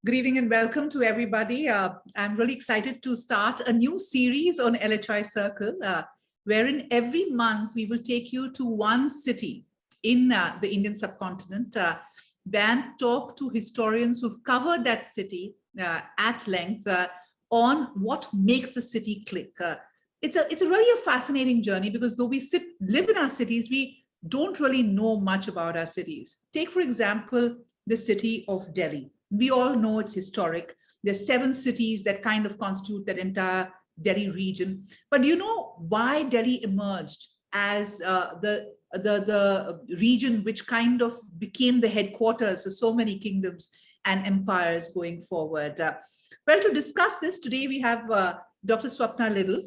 Good evening and welcome to everybody. I'm really excited to start a new series on LHI Circle, wherein every month we will take you to one city in the Indian subcontinent, then talk to historians who've covered that city at length on what makes the city click. It's a really a fascinating journey because though we live in our cities, we don't really know much about our cities. Take, for example, the city of Delhi. We all know it's historic. There's 7 cities that kind of constitute that entire Delhi region. But do you know why Delhi emerged as the region which kind of became the headquarters of so many kingdoms and empires going forward? Well, to discuss this today, we have Dr. Swapna Liddle.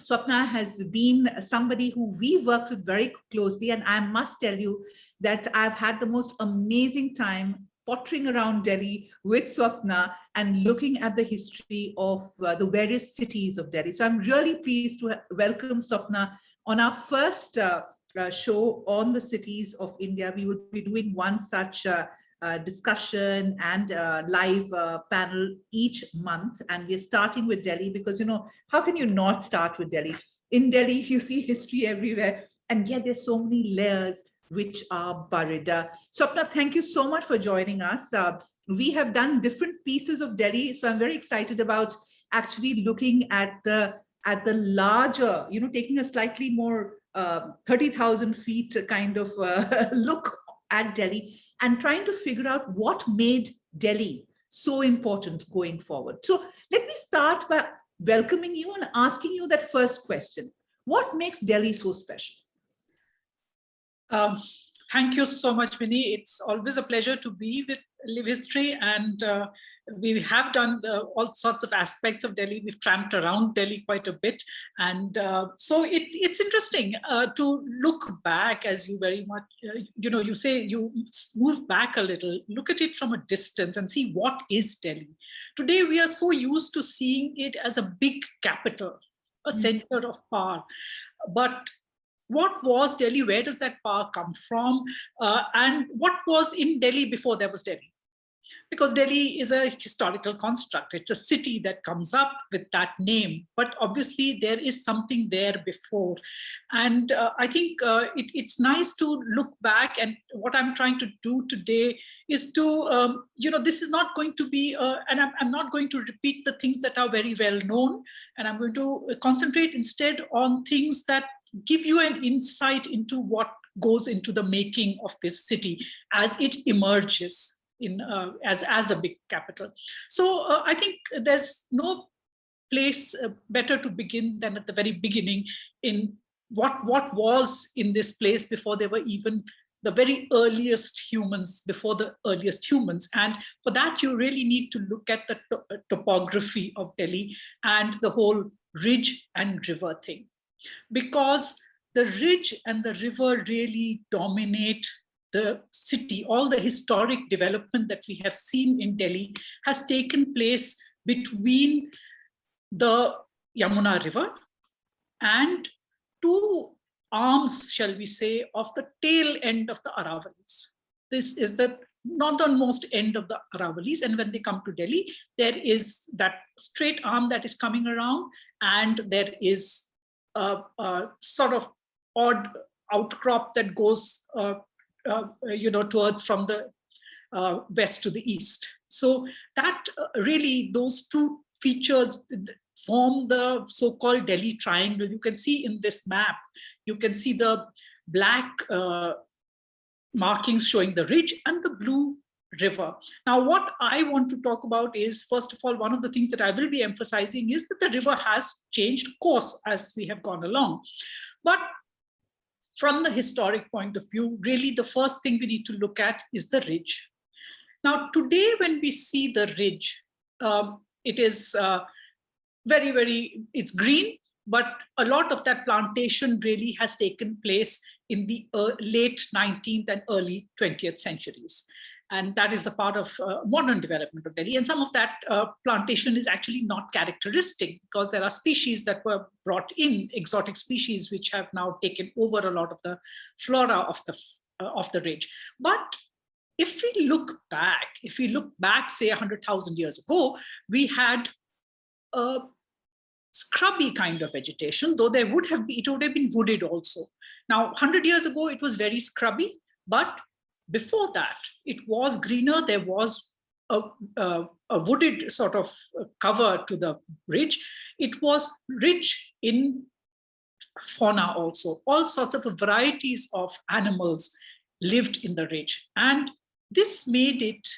Swapna has been somebody who we worked with very closely, and I must tell you that I've had the most amazing time pottering around Delhi with Swapna and looking at the history of the various cities of Delhi. So I'm really pleased to welcome Swapna on our first show on the cities of India. We will be doing one such discussion and live panel each month. And we're starting with Delhi because, you know, how can you not start with Delhi? In Delhi, you see history everywhere, and yet there's so many layers which are buried. Swapna, thank you so much for joining us. We have done different pieces of Delhi, so I'm very excited about actually looking at the larger, you know, taking a slightly more 30,000 feet kind of look at Delhi and trying to figure out what made Delhi so important going forward. So let me start by welcoming you and asking you that first question. What makes Delhi so special? Thank you so much, Vinny. It's always a pleasure to be with Live History, and we have done all sorts of aspects of Delhi. We've tramped around Delhi quite a bit, and so it's interesting to look back, as you very much, you say you move back a little, look at it from a distance and see what is Delhi. Today, we are so used to seeing it as a big capital, a center of power, but what was Delhi? Where does that power come from? And what was in Delhi before there was Delhi? Because Delhi is a historical construct. It's a city that comes up with that name, but obviously there is something there before. And I think it's nice to look back, and what I'm trying to do today is to, this is not going to be, and I'm not going to repeat the things that are very well known, and I'm going to concentrate instead on things that give you an insight into what goes into the making of this city as it emerges in as a big capital. So I think there's no place better to begin than at the very beginning in what was in this place before there were even the very earliest humans, before the earliest humans. And for that, you really need to look at the topography of Delhi and the whole ridge and river thing. Because the ridge and the river really dominate the city. All the historic development that we have seen in Delhi has taken place between the Yamuna River and 2 arms, shall we say, of the tail end of the Aravalis. This is the northernmost end of the Aravalis, and when they come to Delhi, there is that straight arm that is coming around, and there is a sort of odd outcrop that goes, towards from the west to the east. So that really, those 2 features form the so-called Delhi triangle. You can see in this map, you can see the black markings showing the ridge and the blue river. Now, what I want to talk about is, first of all, one of the things that I will be emphasizing is that the river has changed course as we have gone along. But from the historic point of view, really the first thing we need to look at is the ridge. Now, today, when we see the ridge, it is it's green, but a lot of that plantation really has taken place in the late 19th and early 20th centuries. And that is a part of modern development of Delhi. And some of that plantation is actually not characteristic, because there are species that were brought in, exotic species, which have now taken over a lot of the flora of the ridge. But if we look back, say 100,000 years ago, we had a scrubby kind of vegetation, though it would have been wooded also. Now, 100 years ago, it was very scrubby, but before that, it was greener. There was a wooded sort of cover to the ridge. It was rich in fauna also. All sorts of varieties of animals lived in the ridge. And this made it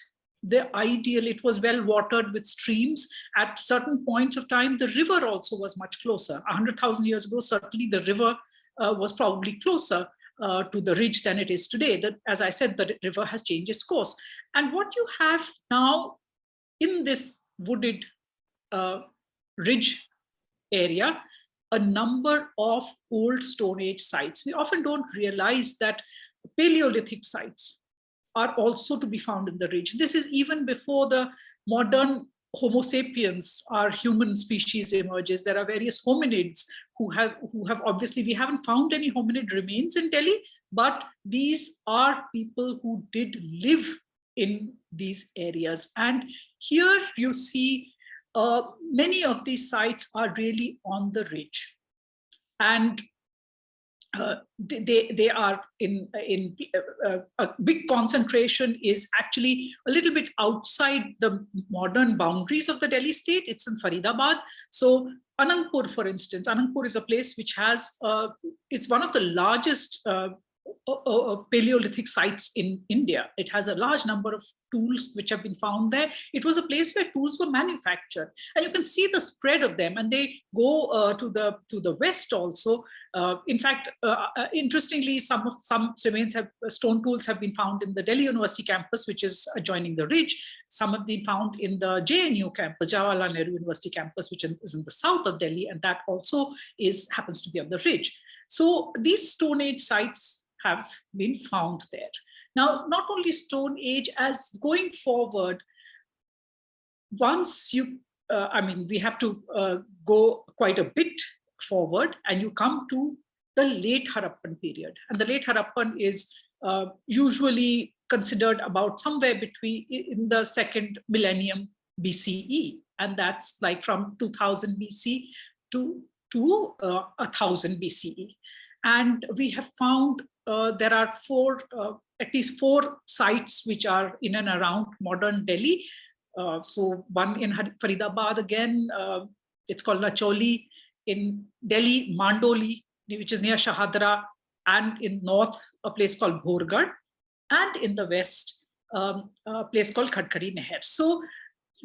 the ideal. It was well watered with streams. At certain points of time, the river also was much closer. 100,000 years ago, certainly the river was probably closer to the ridge than it is today. That, as I said, the river has changed its course. And what you have now in this wooded ridge area, a number of old Stone Age sites. We often don't realize that Paleolithic sites are also to be found in the ridge. This is even before the modern Homo sapiens, our human species, emerges. There are various hominids who have obviously, we haven't found any hominid remains in Delhi, but these are people who did live in these areas. And here you see many of these sites are really on the ridge. And they are in a big concentration is actually a little bit outside the modern boundaries of the Delhi state. It's in Faridabad. So Anandpur, for instance, Anandpur is a place which has, it's one of the largest Paleolithic sites in India. It has a large number of tools which have been found there. It was a place where tools were manufactured, and you can see the spread of them. And they go to the west also. In fact, interestingly, some remains stone tools have been found in the Delhi University campus, which is adjoining the ridge. Some have been found in the JNU campus, Jawaharlal Nehru University campus, which is in the south of Delhi, and that also happens to be on the ridge. So these Stone Age sites have been found there. Now, not only Stone Age, as going forward, once you, we have to go quite a bit forward, and you come to the late Harappan period. And the late Harappan is usually considered about somewhere between in the second millennium BCE. And that's like from 2000 BC to 1000 BCE. And we have found there are at least four sites which are in and around modern Delhi. So one in Faridabad again, it's called Lacholi. In Delhi, Mandoli, which is near Shahadra, and in north, a place called Bhorgarh, and in the west, a place called Khadkari Neher. So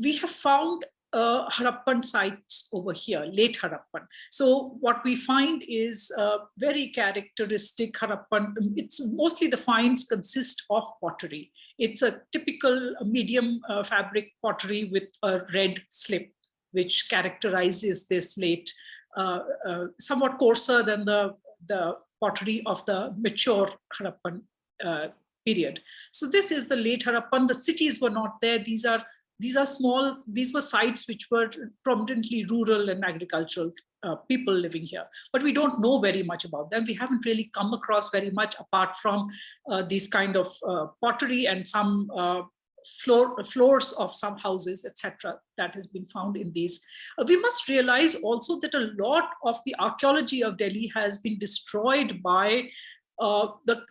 we have found Harappan sites over here, late Harappan. So what we find is very characteristic Harappan. It's mostly the finds consist of pottery. It's a typical medium fabric pottery with a red slip, which characterizes this late, somewhat coarser than the pottery of the mature Harappan period. So this is the late Harappan. The cities were not there. These are small, these were sites which were prominently rural and agricultural people living here. But we don't know very much about them. We haven't really come across very much apart from these kind of pottery and some floors of some houses, etc., that has been found in these. We must realize also that a lot of the archaeology of Delhi has been destroyed by the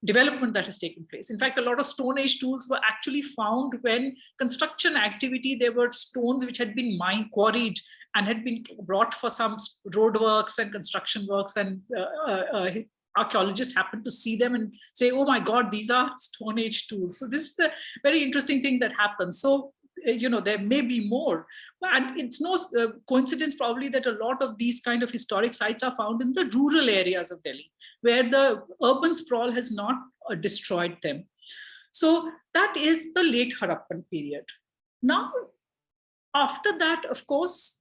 development that has taken place. In fact, a lot of Stone Age tools were actually found when construction activity. There were stones which had been quarried and had been brought for some road works and construction works, and archaeologists happened to see them and say, oh my God, these are Stone Age tools. So this is a very interesting thing that happens. So, there may be more. And it's no coincidence probably that a lot of these kind of historic sites are found in the rural areas of Delhi, where the urban sprawl has not destroyed them. So that is the late Harappan period. Now, after that, of course,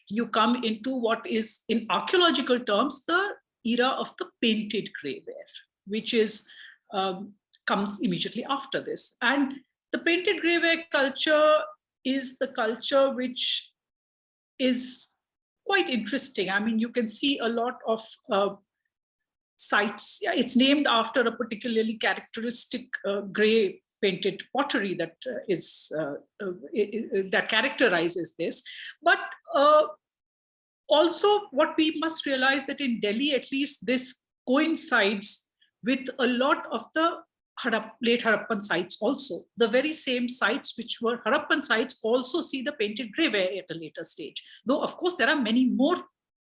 you come into what is, in archaeological terms, the era of the painted grey ware, which is comes immediately after this. And the painted grey ware culture is the culture which is quite interesting. I mean, you can see a lot of sites. Yeah, it's named after a particularly characteristic gray painted pottery that that characterizes this. But also what we must realize that in Delhi, at least, this coincides with a lot of the late Harappan sites also. The very same sites which were Harappan sites also see the painted grey at a later stage. Though, of course, there are many more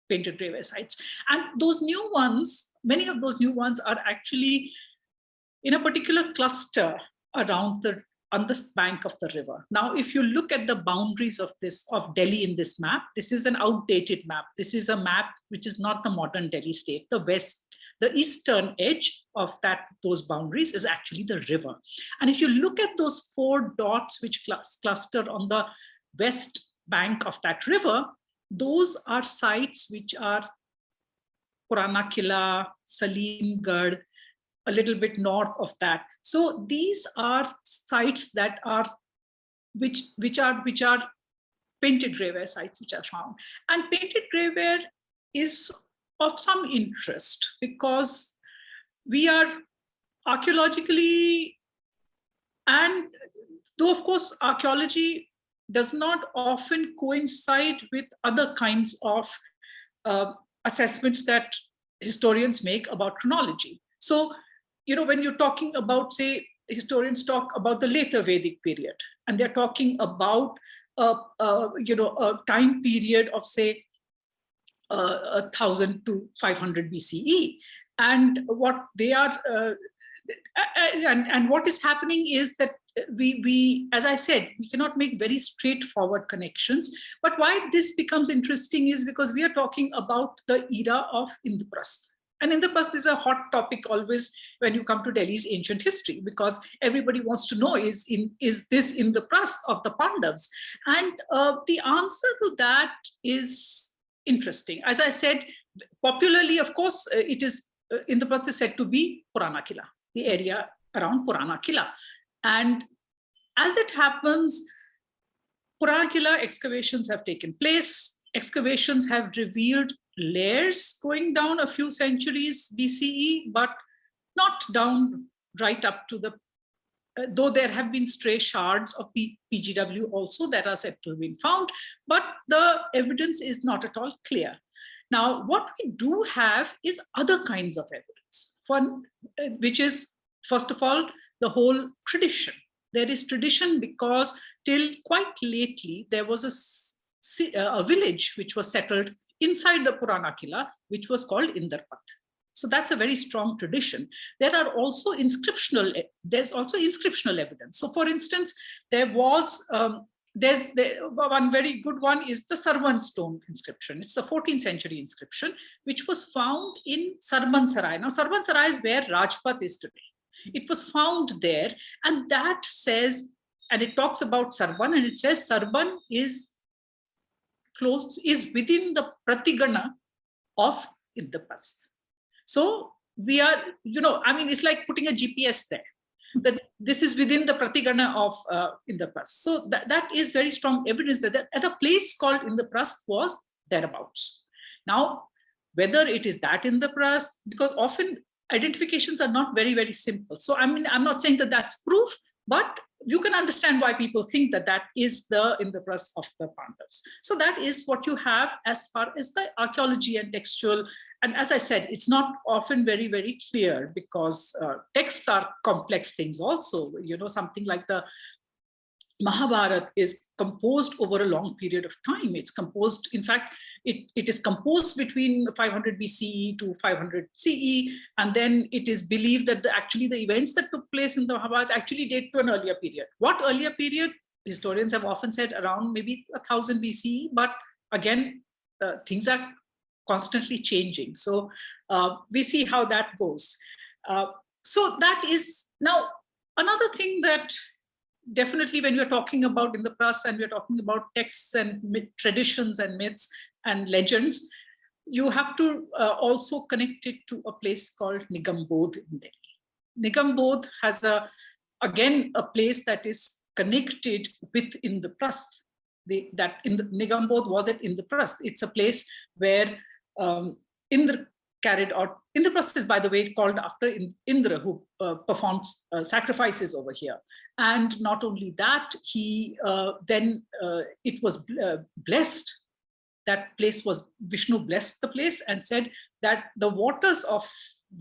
painted grey sites. And those new ones, many of those new ones are actually in a particular cluster around on this bank of the river. Now, if you look at the boundaries of Delhi in this map, this is an outdated map. This is a map which is not the modern Delhi state. The eastern edge of those boundaries is actually the river. And if you look at those 4 dots which clustered on the west bank of that river, those are sites which are Purana Killa, Salimgarh, a little bit north of that. So these are sites that are which are painted greyware sites which are found. And painted greyware is of some interest because we are archaeologically, and though of course archaeology does not often coincide with other kinds of assessments that historians make about chronology. So, when you're talking about, say, historians talk about the later Vedic period, and they're talking about a time period of, say, 1000 to 500 BCE, and what they are, and what is happening is that we, as I said, we cannot make very straightforward connections. But why this becomes interesting is because we are talking about the era of Indraprastha. And Indraprastha is a hot topic always when you come to Delhi's ancient history, because everybody wants to know, is this Indraprastha of the Pandavas? And the answer to that is interesting. As I said, popularly, of course, it is Indraprastha is said to be Purana Killa, the area around Purana Killa. And as it happens, Purana Killa excavations have taken place. Excavations have revealed layers going down a few centuries BCE, but not down right up to the, though there have been stray shards of PGW also that are said to have been found, but the evidence is not at all clear. Now, what we do have is other kinds of evidence, one, which is, first of all, the whole tradition. There is tradition because till quite lately, there was a village which was settled inside the Purana Killa, which was called Indrapat. So that's a very strong tradition. There are also there's also inscriptional evidence. So for instance, there was, one very good one is the Sarvan stone inscription. It's the 14th century inscription, which was found in Sarbansarai. Now, Sarbansarai is where Rajpath is today. It was found there, and that says, and it talks about Sarban, and it says Sarban is within the Pratigana of Indraprastha. So we are, it's like putting a GPS there, that this is within the Pratigana of Indraprastha. So that is very strong evidence that at a place called Indraprastha was thereabouts. Now, whether it is that Indraprastha, because often identifications are not very, very simple. So I'm not saying that that's proof, but you can understand why people think that that is the Indraprastha of the Pandavas. So that is what you have as far as the archaeology and textual. And as I said, it's not often very, very clear because texts are complex things also. Something like the Mahabharata is composed over a long period of time. It's composed, in fact, it is composed between 500 BCE to 500 CE. And then it is believed that actually the events that took place in the Mahabharata actually date to an earlier period. What earlier period? Historians have often said around maybe 1000 BCE, but again, things are constantly changing. So we see how that goes. So that is now another thing that definitely when we're talking about Indraprastha and we're talking about texts and traditions and myths and legends, you have to also connect it to a place called Nigambodh in Delhi. Nigambodh has again a place that is connected with Indraprastha. Nigambodh was at Indraprastha. It's a place where Indra carried out. Indraprastha is, by the way, called after Indra, who performed sacrifices over here. And not only that, he it was blessed. That place was, Vishnu blessed the place and said that the waters of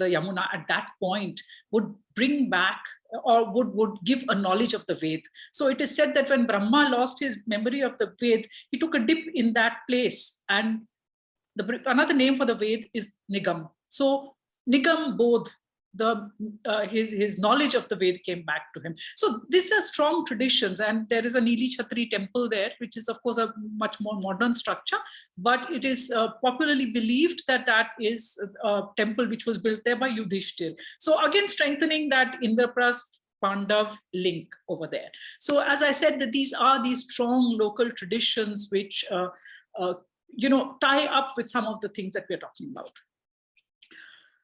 the Yamuna at that point would bring back or would give a knowledge of the Ved. So it is said that when Brahma lost his memory of the Ved, he took a dip in that place, and another name for the Ved is Nigam. So Nigam Bodh, his knowledge of the Ved came back to him. So these are strong traditions, and there is a Nili Chhatri temple there, which is of course a much more modern structure, but it is popularly believed that that is a temple which was built there by Yudhishthir. So again, strengthening that Indraprastha Pandav link over there. So as I said, that these are these strong local traditions which tie up with some of the things that we're talking about.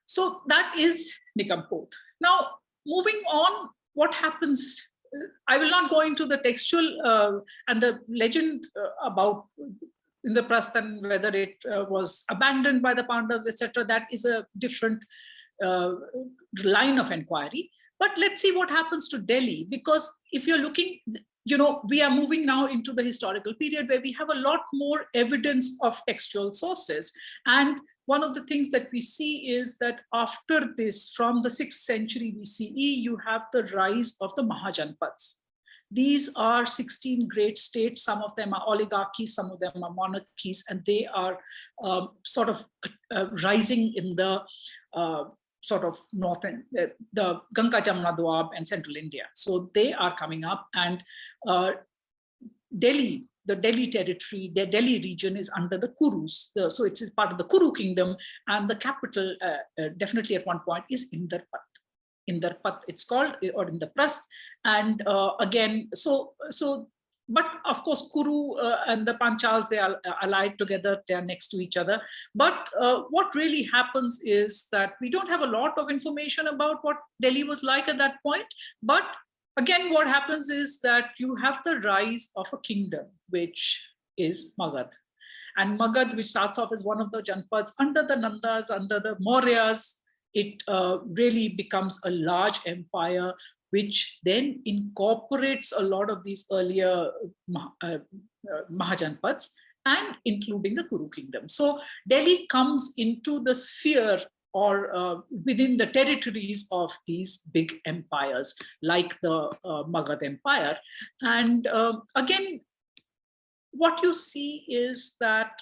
So that is Nikampodh. Now, moving on, what happens? I will not go into the textual and the legend about Indraprastha and whether it was abandoned by the Pandavas, etc. That is a different line of inquiry. But let's see what happens to Delhi, because if you're looking, we are moving now into the historical period where we have a lot more evidence of textual sources. And one of the things that we see is that after this, from the 6th century BCE, you have the rise of the Mahajanpads. These are 16 great states. Some of them are oligarchies, some of them are monarchies, and they are sort of rising in the sort of northern, the Ganga, Jamuna, Doab and central India. So they are coming up, and Delhi, the Delhi territory, the Delhi region is under the Kurus. So it's part of the Kuru kingdom, and the capital definitely at one point is Indrapat. Indrapat it's called, or Indraprastha. And again, but of course, Kuru and the Panchals, they are allied together, they are next to each other. But what really happens is that we don't have a lot of information about what Delhi was like at that point. But again, what happens is that you have the rise of a kingdom, which is Magad. And Magad, which starts off as one of the Janpads, under the Nandas, under the Mauryas, it really becomes a large empire, which then incorporates a lot of these earlier Mahajanpads, and including the Kuru kingdom. So Delhi comes into the sphere or within the territories of these big empires, like the Magad Empire. And again, what you see is that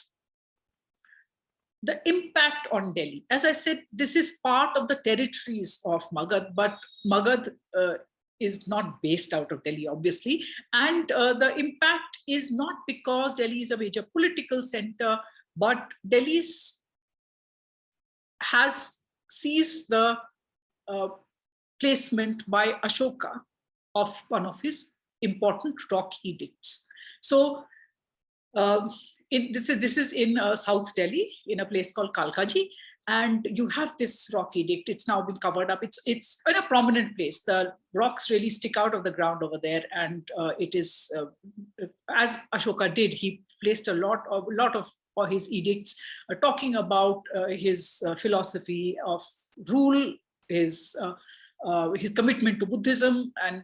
the impact on Delhi, as I said, this is part of the territories of Magad, but Magad is not based out of Delhi, obviously. And the impact is not because Delhi is a major political center, but Delhi has seized the placement by Ashoka of one of his important rock edicts. So this is in South Delhi, in a place called Kalkaji, and you have this rock edict. It's now been covered up. It's in a prominent place. The rocks really stick out of the ground over there, and it is as Ashoka did. He placed a lot of his edicts talking about his philosophy of rule, his commitment to Buddhism, and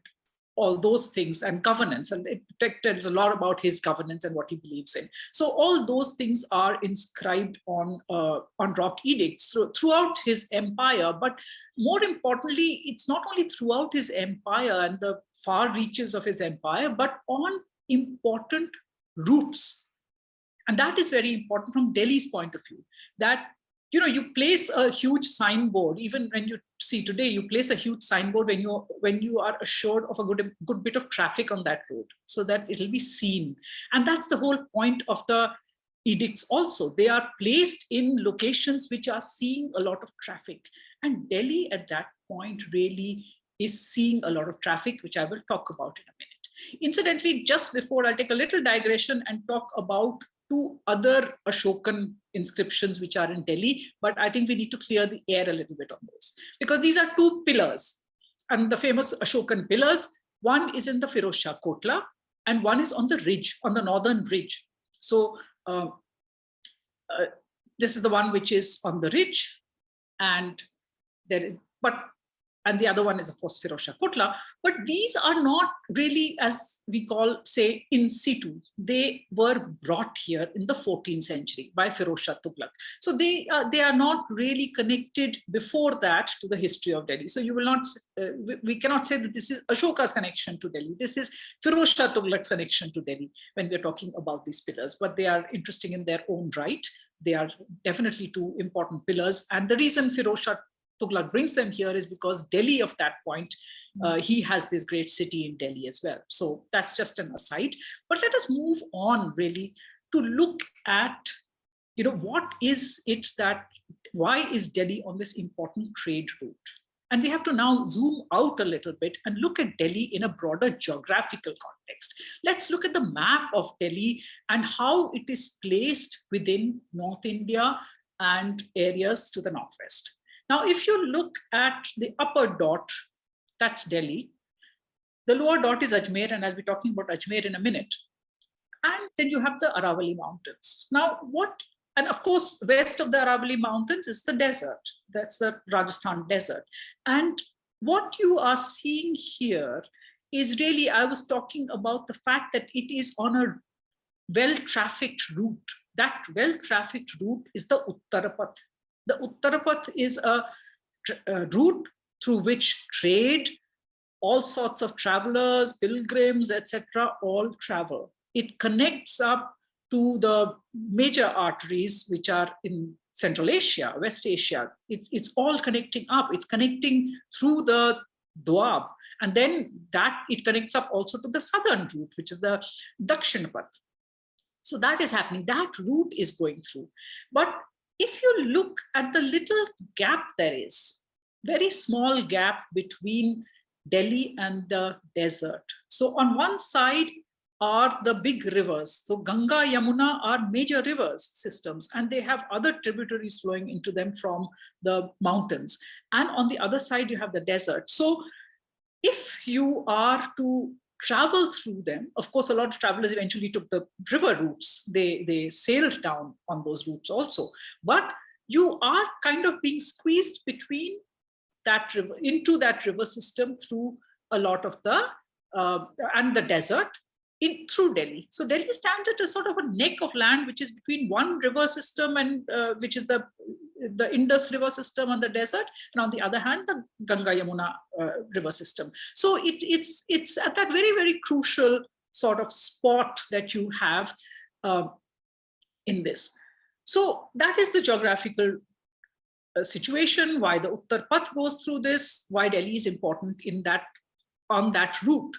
all those things, and governance, and it tells a lot about his governance and what he believes in. So all those things are inscribed on rock edicts throughout his empire. But more importantly, it's not only throughout his empire and the far reaches of his empire, but on important routes. And that is very important from Delhi's point of view, that you place a huge signboard. Even when you see today, you place a huge signboard when you are assured of a good bit of traffic on that road, so that it'll be seen. And that's the whole point of the edicts also. They are placed in locations which are seeing a lot of traffic. And Delhi at that point really is seeing a lot of traffic, which I will talk about in a minute. Incidentally, just before, I'll take a little digression and talk about two other Ashokan inscriptions which are in Delhi, but I think we need to clear the air a little bit on those, because these are two pillars, and the famous Ashokan pillars. One is in the Firoz Shah Kotla, and one is on the ridge, on the northern ridge. So this is the one which is on the ridge, and and the other one is, of course, Firoz Shah Kotla. But these are not really, as we call, say, in situ. They were brought here in the 14th century by Firoz Shah Tughlaq. So they are not really connected before that to the history of Delhi. So you will not, we cannot say that this is Ashoka's connection to Delhi. This is Firoz Shah Tughlaq's connection to Delhi when we're talking about these pillars. But they are interesting in their own right. They are definitely two important pillars. And the reason Firoz Shah Tughlaq brings them here is because Delhi of that point, he has this great city in Delhi as well. So that's just an aside. But let us move on really to look at, what is it that, why is Delhi on this important trade route? And we have to now zoom out a little bit and look at Delhi in a broader geographical context. Let's look at the map of Delhi and how it is placed within North India and areas to the northwest. Now, if you look at the upper dot, that's Delhi. The lower dot is Ajmer, and I'll be talking about Ajmer in a minute. And then you have the Aravalli Mountains. Now, and of course, west of the Aravalli Mountains is the desert. That's the Rajasthan desert. And what you are seeing here is really, I was talking about the fact that it is on a well-trafficked route. That well-trafficked route is the Uttarapath. The Uttarapath is a route through which trade, all sorts of travelers, pilgrims, etc., all travel. It connects up to the major arteries, which are in Central Asia, West Asia. It's all connecting up. It's connecting through the Doab. And then it connects up also to the southern route, which is the Dakshinapath. So that is happening. That route is going through. But if you look at the little gap there is, very small gap between Delhi and the desert. So on one side are the big rivers. So Ganga, Yamuna are major rivers systems, and they have other tributaries flowing into them from the mountains. And on the other side, you have the desert. So if you are to travel through them, of course, a lot of travelers eventually took the river routes. They sailed down on those routes also. But you are kind of being squeezed between that river, into that river system through a lot of the, and the desert through Delhi. So Delhi stands at a sort of a neck of land, which is between one river system and which is the Indus river system on the desert, and on the other hand, the Ganga Yamuna river system. So it's at that very, very crucial sort of spot that you have in this. So that is the geographical situation, why the Uttar Path goes through this, why Delhi is important on that route.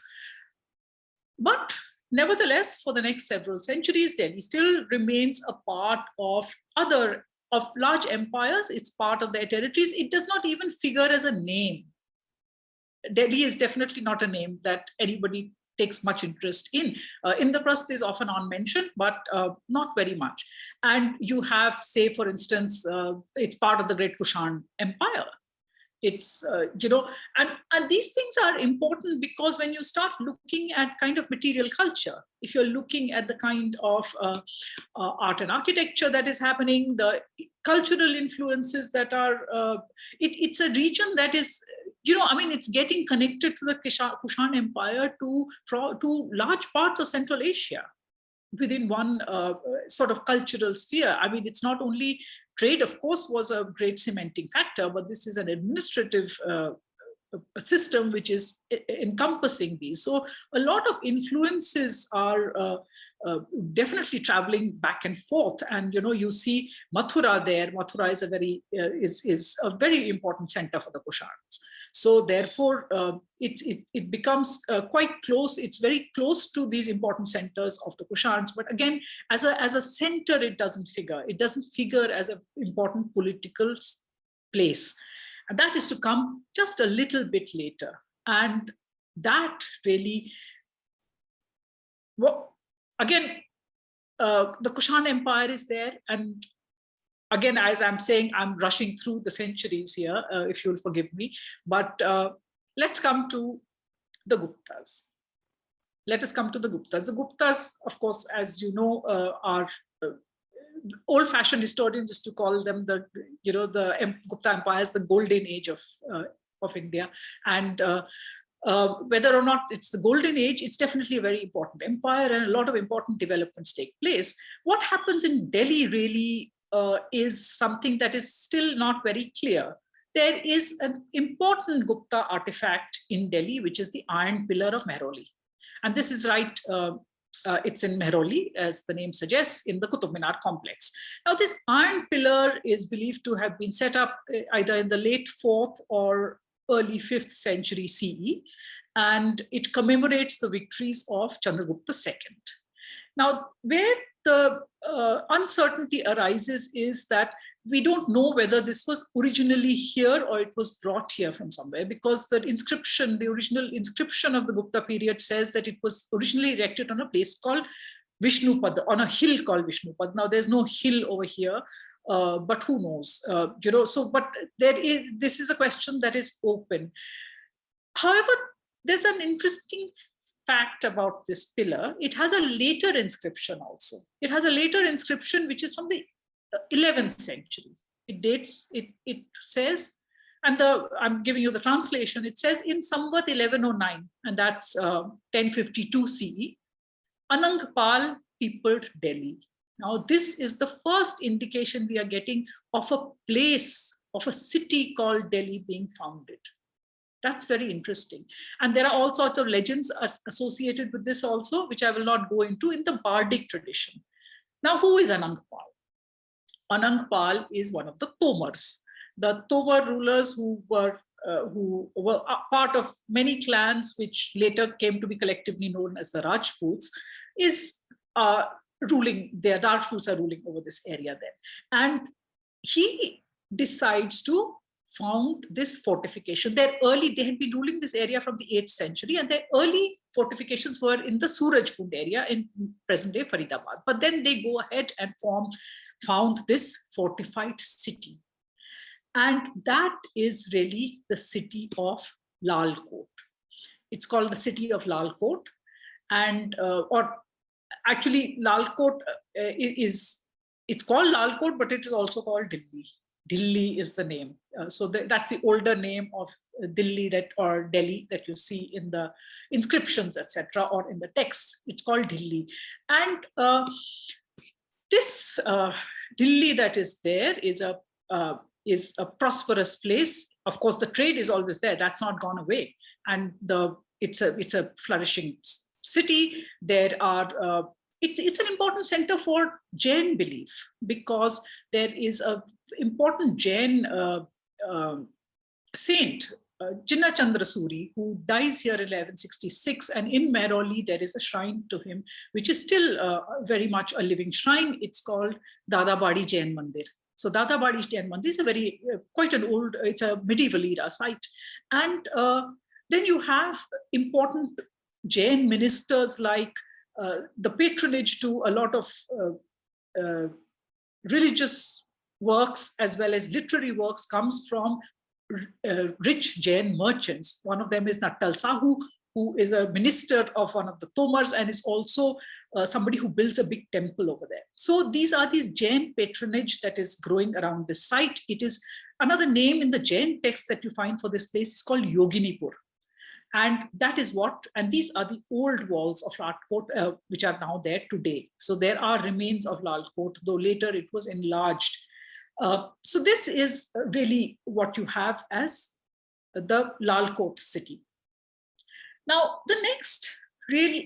But nevertheless, for the next several centuries, Delhi still remains a part of large empires. It's part of their territories. It does not even figure as a name. Delhi is definitely not a name that anybody takes much interest in. Indraprastha is often on mention, but not very much. And you have, say, for instance, it's part of the Great Kushan Empire. It's, and these things are important because when you start looking at kind of material culture, if you're looking at the kind of art and architecture that is happening, the cultural influences that are, it's a region that is, it's getting connected to the Kushan Empire to large parts of Central Asia within one sort of cultural sphere. I mean, it's not only trade, of course, was a great cementing factor, but this is an administrative system which is encompassing these. So a lot of influences are definitely traveling back and forth. And you see Mathura there. Mathura is a very important center for the Kushans. So therefore, it becomes quite close. It's very close to these important centers of the Kushans. But again, as a center, it doesn't figure. It doesn't figure as an important political place. And that is to come just a little bit later. And that really, again, the Kushan Empire is there. And again, as I'm saying, I'm rushing through the centuries here, if you'll forgive me. But let's come to the Guptas. Let us come to the Guptas. The Guptas, of course, as you know, are old-fashioned historians used to call them the Gupta Empire as the golden age of India. And whether or not it's the golden age, it's definitely a very important empire, and a lot of important developments take place. What happens in Delhi really is something that is still not very clear. There is an important Gupta artifact in Delhi, which is the Iron Pillar of Mehrauli. And this is right, it's in Mehrauli, as the name suggests, in the Qutub Minar complex. Now, this Iron Pillar is believed to have been set up either in the late 4th or early 5th century CE, and it commemorates the victories of Chandragupta II. Now, where the uncertainty arises is that we don't know whether this was originally here or it was brought here from somewhere, because the inscription, the original inscription of the Gupta period says that it was originally erected on a place called Vishnupad, on a hill called Vishnupad. Now, there's no hill over here, but who knows, so, but this is a question that is open. However, there's an interesting fact about this pillar. It has a later inscription also. It has a later inscription which is from the 11th century. It dates, it says, and I'm giving you the translation, it says in Samvat 1109, and that's 1052 CE, Anangpal peopled Delhi. Now, this is the first indication we are getting of a place, of a city called Delhi being founded. That's very interesting. And there are all sorts of legends associated with this also, which I will not go into, in the Bardic tradition. Now, who is Anangpal? Anangpal is one of the Tomars. The Tomar rulers who were part of many clans, which later came to be collectively known as the Rajputs, is ruling, their Rajputs are ruling over this area then. And he decides to found this fortification. They had been ruling this area from the 8th century, and their early fortifications were in the Surajkund area in present-day Faridabad. But then they go ahead and found this fortified city. And that is really the city of Lal Kot. It's called the city of Lal Kot. And, or actually Lal Kot it's called Lal Kot, but it is also called Delhi. Delhi is the name. So that's the older name of Delhi or Delhi that you see in the inscriptions, etc., or in the texts. It's called Delhi. And this Delhi that is there is a prosperous place. Of course, the trade is always there. That's not gone away. And it's a flourishing city. There are it's an important center for Jain belief, because there is a important Jain saint, Chinna Chandra Suri, who dies here in 1166, and in Mehrauli there is a shrine to him, which is still very much a living shrine. It's called Dadabadi Jain Mandir. So Dadabadi Jain Mandir is a very quite an old, it's a medieval era site. And then you have important Jain ministers, like the patronage to a lot of religious works as well as literary works comes from rich Jain merchants. One of them is Nattal Sahu, who is a minister of one of the Tomars and is also somebody who builds a big temple over there. So these are these Jain patronage that is growing around this site. It is another name in the Jain text that you find for this place is called Yoginipur. And that is what, and these are the old walls of Lal Kot, which are now there today. So there are remains of Lal Kot, though later it was enlarged. So this is really what you have as the Lal Kot city. Now, the next real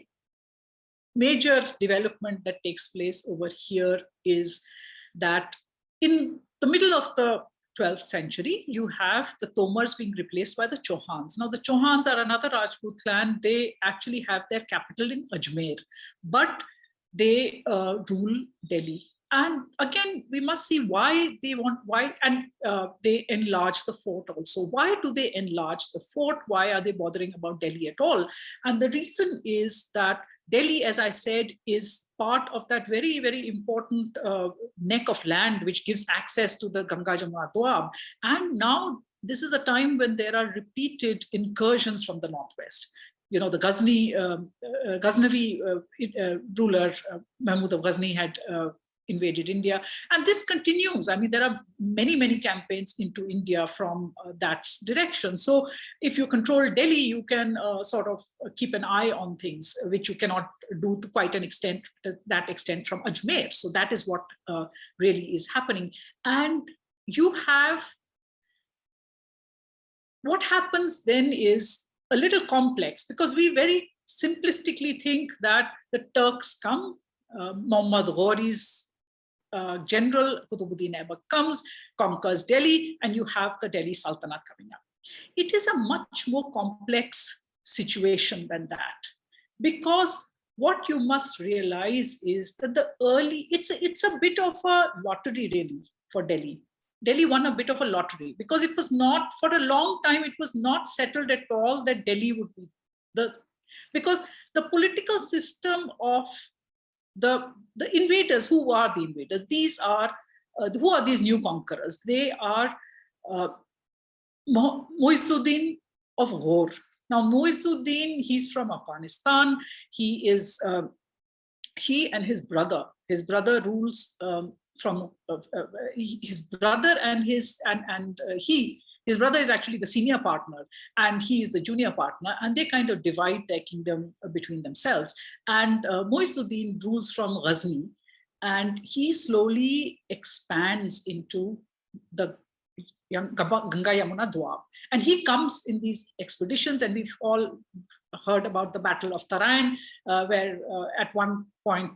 major development that takes place over here is that in the middle of the 12th century, you have the Tomars being replaced by the Chauhans. Now, the Chauhans are another Rajput clan. They actually have their capital in Ajmer, but they rule Delhi. And again, we must see why they they enlarge the fort also. Why do they enlarge the fort? Why are they bothering about Delhi at all? And the reason is that Delhi, as I said, is part of that very, very important neck of land which gives access to the Ganga Jamuna Doab. And now this is a time when there are repeated incursions from the northwest. You know, the Ghaznavi ruler, Mahmud of Ghazni, had invaded India. And this continues. I mean, there are many, many campaigns into India from that direction. So if you control Delhi, you can sort of keep an eye on things, which you cannot do to quite an extent, that extent from Ajmer. So that is what really is happening. And you have, what happens then is a little complex, because we very simplistically think that the Turks come, Muhammad Ghori's general Qutbuddin Aibak comes, conquers Delhi, and you have the Delhi Sultanate coming up. It is a much more complex situation than that, because what you must realize is that the early, it's a bit of a lottery really for Delhi. Delhi won a bit of a lottery, because it was not, for a long time, it was not settled at all that Delhi would be because the political system of the invaders, who are the invaders? These are, who are these new conquerors? They are Muizzuddin of Ghor. Now, Muizzuddin, he's from Afghanistan. He is, he and his brother rules from his brother and his brother is actually the senior partner and he is the junior partner, and they kind of divide their kingdom between themselves. And Muizzuddin rules from Ghazni, and he slowly expands into the Ganga Yamuna Doab. And he comes in these expeditions, and we've all heard about the Battle of Tarain, where at one point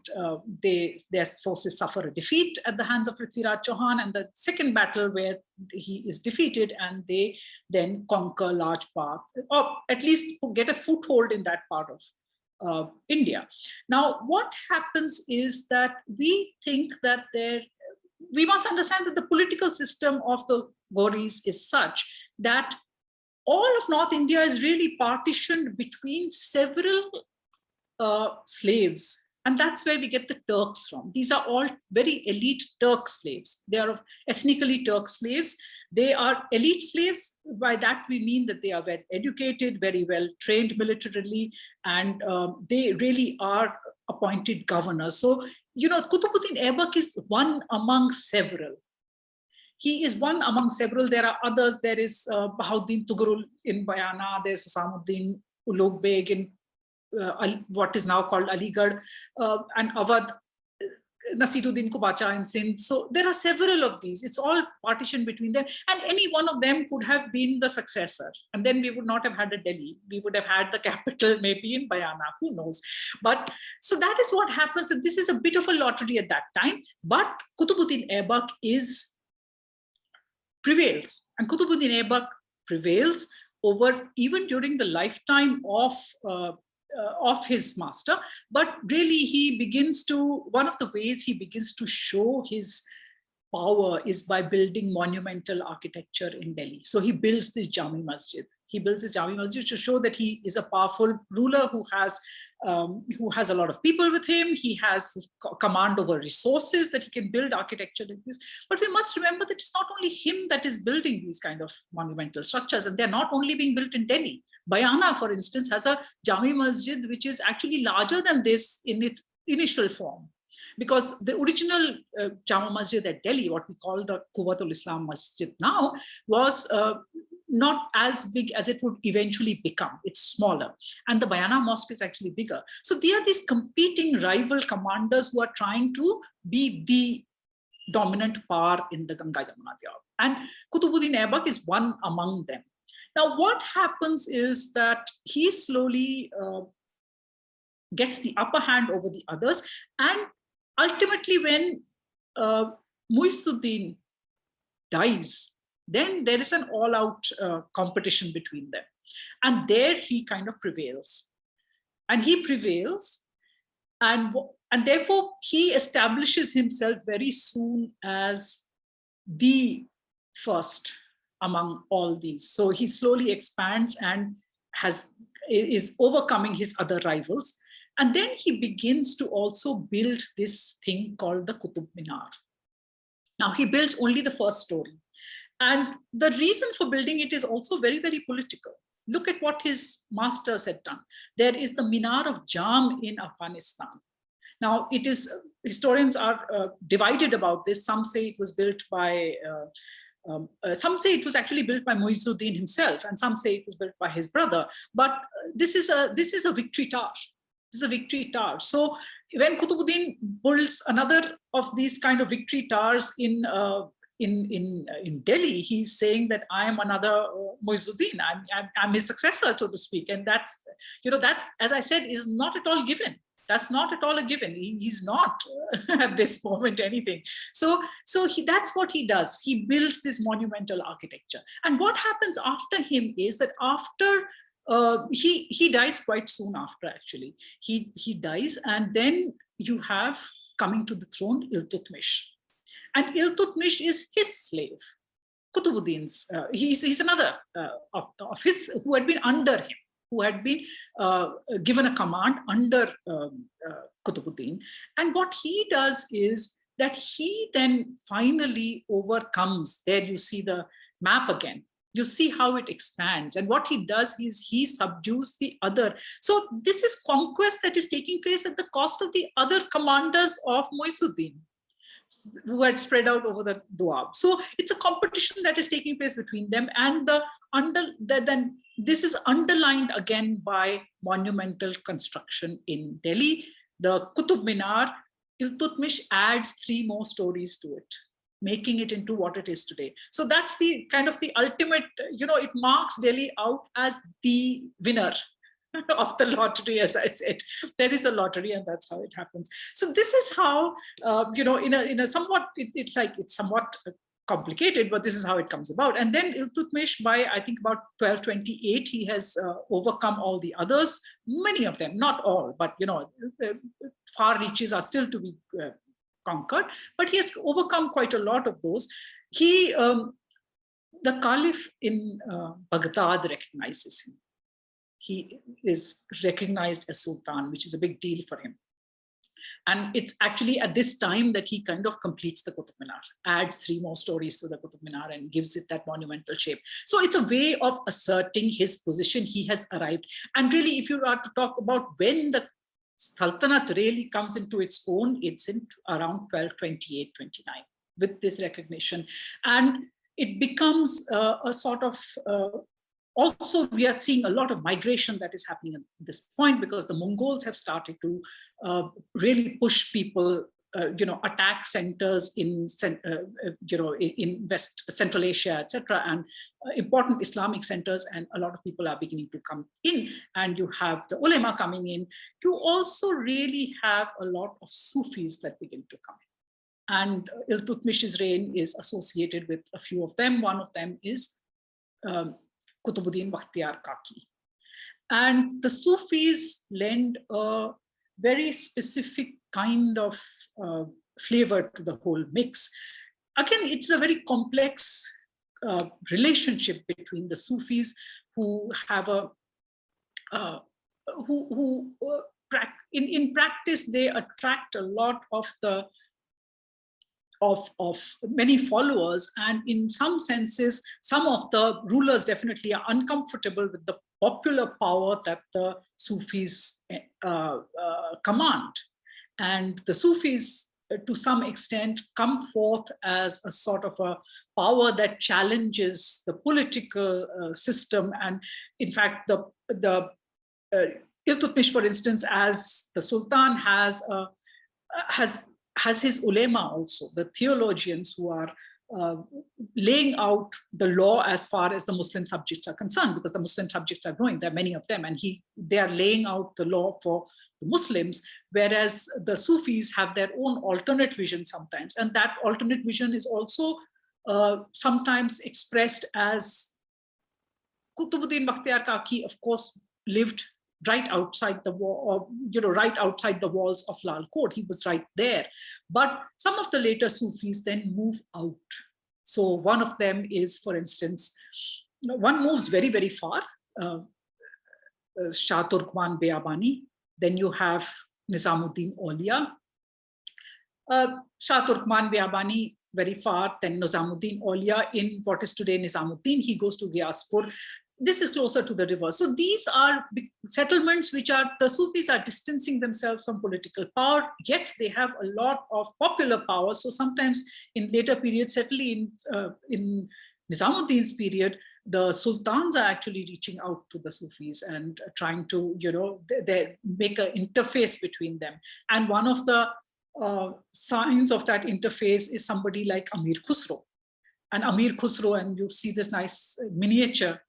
their forces suffer a defeat at the hands of Prithviraj Chauhan, and the second battle where he is defeated and they then conquer large part, or at least get a foothold in that part of India. Now, what happens is that we think that we must understand that the political system of the Ghoris is such that all of North India is really partitioned between several slaves. And that's where we get the Turks from. These are all very elite Turk slaves. They are ethnically Turk slaves. They are elite slaves. By that, we mean that they are well educated, very well trained militarily, and they really are appointed governors. So, you know, Qutbuddin Aibak is one among several. He is one among several. There are others. There is Bahauddin Tughrul in Bayana. There's Husamuddin Ulugh Beg in what is now called Aligarh, and Awadh, Nasiruddin Kubacha in Sindh. So there are several of these. It's all partitioned between them. And any one of them could have been the successor. And then we would not have had a Delhi. We would have had the capital maybe in Bayana. Who knows? But so that is what happens. That this is a bit of a lottery at that time. But Qutbuddin Aibak prevails. And Qutbuddin Aibak prevails over even during the lifetime of his master. But really he begins to, one of the ways he begins to show his power is by building monumental architecture in Delhi. So he builds this Jami Masjid. He builds this Jami Masjid to show that he is a powerful ruler who has a lot of people with him. He has command over resources, that he can build architecture like this. But we must remember that it's not only him that is building these kind of monumental structures, and they're not only being built in Delhi. Bayana, for instance, has a Jami Masjid which is actually larger than this in its initial form. Because the original Jama Masjid at Delhi, what we call the Quwwatul Islam Masjid now, was not as big as it would eventually become. It's smaller. And the Bayana Mosque is actually bigger. So there are these competing rival commanders who are trying to be the dominant power in the Ganga Yamuna Doab. And Qutbuddin Aibak is one among them. Now, what happens is that he slowly gets the upper hand over the others. And ultimately, when Muizzuddin dies, then there is an all-out competition between them. And there he kind of prevails. And he prevails. And therefore, he establishes himself very soon as the first among all these. So he slowly expands and is overcoming his other rivals. And then he begins to also build this thing called the Qutub Minar. Now he builds only the first story. And the reason for building it is also very, very political. Look at what his masters had done. There is the Minar of Jam in Afghanistan. Now it is historians are divided about this. Some say it was built by, some say it was actually built by Muizzuddin himself, and some say it was built by his brother. But this is a victory tower. This is a victory tower. So when Qutbuddin builds another of these kind of victory towers in Delhi, he's saying that I am another Muizzuddin. I'm his successor, so to speak. And that's, that, as I said, is not at all given. That's not at all a given. He's not at this moment anything. So that's what he does. He builds this monumental architecture. And what happens after him is that after he dies quite soon after, actually. He dies, and then you have coming to the throne Iltutmish. And Iltutmish is his slave. Qutbuddin's, he's another of his who had been under him, who had been given a command under Qutbuddin. And what he does is that he then finally overcomes. There you see the map again. You see how it expands. And what he does is he subdues the other. So this is conquest that is taking place at the cost of the other commanders of Muizzuddin, who had spread out over the Doab. So it's a competition that is taking place between them. And then this is underlined again by monumental construction in Delhi. The Qutub Minar, Iltutmish adds 3 more stories to it, making it into what it is today. So that's the kind of the ultimate, it marks Delhi out as the winner of the lottery, as I said. There is a lottery, and that's how it happens. So this is how, in a somewhat, it's somewhat complicated, but this is how it comes about. And then Iltutmish, by I think about 1228, he has overcome all the others, many of them, not all, but far reaches are still to be conquered, but he has overcome quite a lot of those. The Caliph in Baghdad recognizes him. He is recognized as Sultan, which is a big deal for him. And it's actually at this time that he kind of completes the Qutub Minar, adds 3 more stories to the Qutub Minar and gives it that monumental shape. So it's a way of asserting his position. He has arrived. And really, if you are to talk about when the Sultanate really comes into its own, it's in around 1228-29 with this recognition. And it becomes a sort of, also we are seeing a lot of migration that is happening at this point, because the Mongols have started to really push people, attack centers in West Central Asia, etc., and important Islamic centers, and a lot of people are beginning to come in, and you have the ulema coming in. You also really have a lot of Sufis that begin to come in. And Iltutmish's reign is associated with a few of them. One of them is Qutbuddin Bakhtiyar Kaki. And the Sufis lend a very specific kind of flavor to the whole mix. Again, it's a very complex relationship between the Sufis, who have in practice, they attract a lot of many followers, and in some senses, some of the rulers definitely are uncomfortable with the popular power that the Sufis command. And the Sufis, to some extent, come forth as a sort of a power that challenges the political system. And in fact, the Iltutmish, for instance, as the Sultan has his ulema also, the theologians who are laying out the law as far as the Muslim subjects are concerned, because the Muslim subjects are growing, there are many of them, and they are laying out the law for the Muslims, whereas the Sufis have their own alternate vision sometimes, and that alternate vision is also sometimes expressed as Qutbuddin Bakhtiyar Kaki, of course, lived right outside the wall, right outside the walls of Lal Kot. He was right there. But some of the later Sufis then move out. So one of them is, for instance, one moves very, very far, Shah Turkman Beabani. Then you have Nizamuddin Aulia. Shah Turkman Beabani, very far, then Nizamuddin Aulia in what is today Nizamuddin. He goes to Ghiyaspur. this is closer to the river. So these are settlements which are, the Sufis are distancing themselves from political power, yet they have a lot of popular power. So sometimes in later periods, certainly in Nizamuddin's period, the sultans are actually reaching out to the Sufis and trying to, they make an interface between them. And one of the signs of that interface is somebody like Amir Khusro. And Amir Khusro, and you see this nice miniature,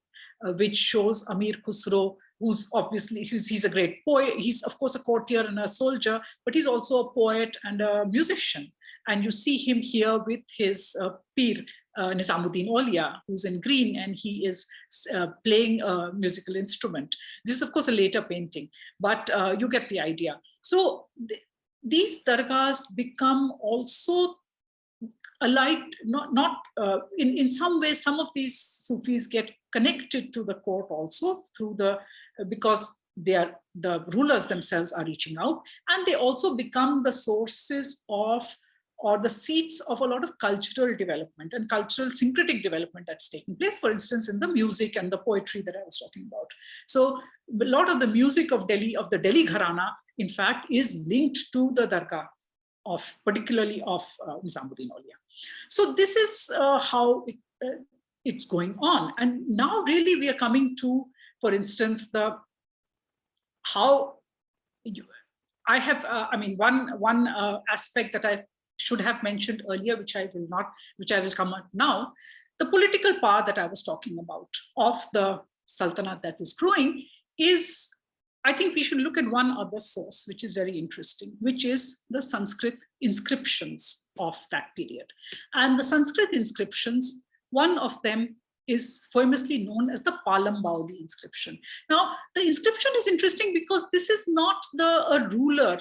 which shows Amir Khusro, who's obviously, he's a great poet. He's of course a courtier and a soldier, but he's also a poet and a musician. And you see him here with his peer, Nizamuddin Aulia, who's in green, and he is playing a musical instrument. This is of course a later painting, but you get the idea. So these dargahs become also alike, in some ways, some of these Sufis get connected to the court also through because the rulers themselves are reaching out, and they also become the sources of, or the seats of, a lot of cultural development and cultural syncretic development that's taking place, for instance, in the music and the poetry that I was talking about. So a lot of the music of Delhi, of the Delhi Gharana, in fact, is linked to the dargah particularly of Nizamuddin Aulia. So this is how it's going on. And now really we are coming to, for instance, one aspect that I should have mentioned earlier, which I will come at now, the political power that I was talking about of the Sultanate that is growing is, I think we should look at one other source, which is very interesting, which is the Sanskrit inscriptions of that period. And the Sanskrit inscriptions, one of them is famously known as the Palambauli inscription. Now, the inscription is interesting because this is not a ruler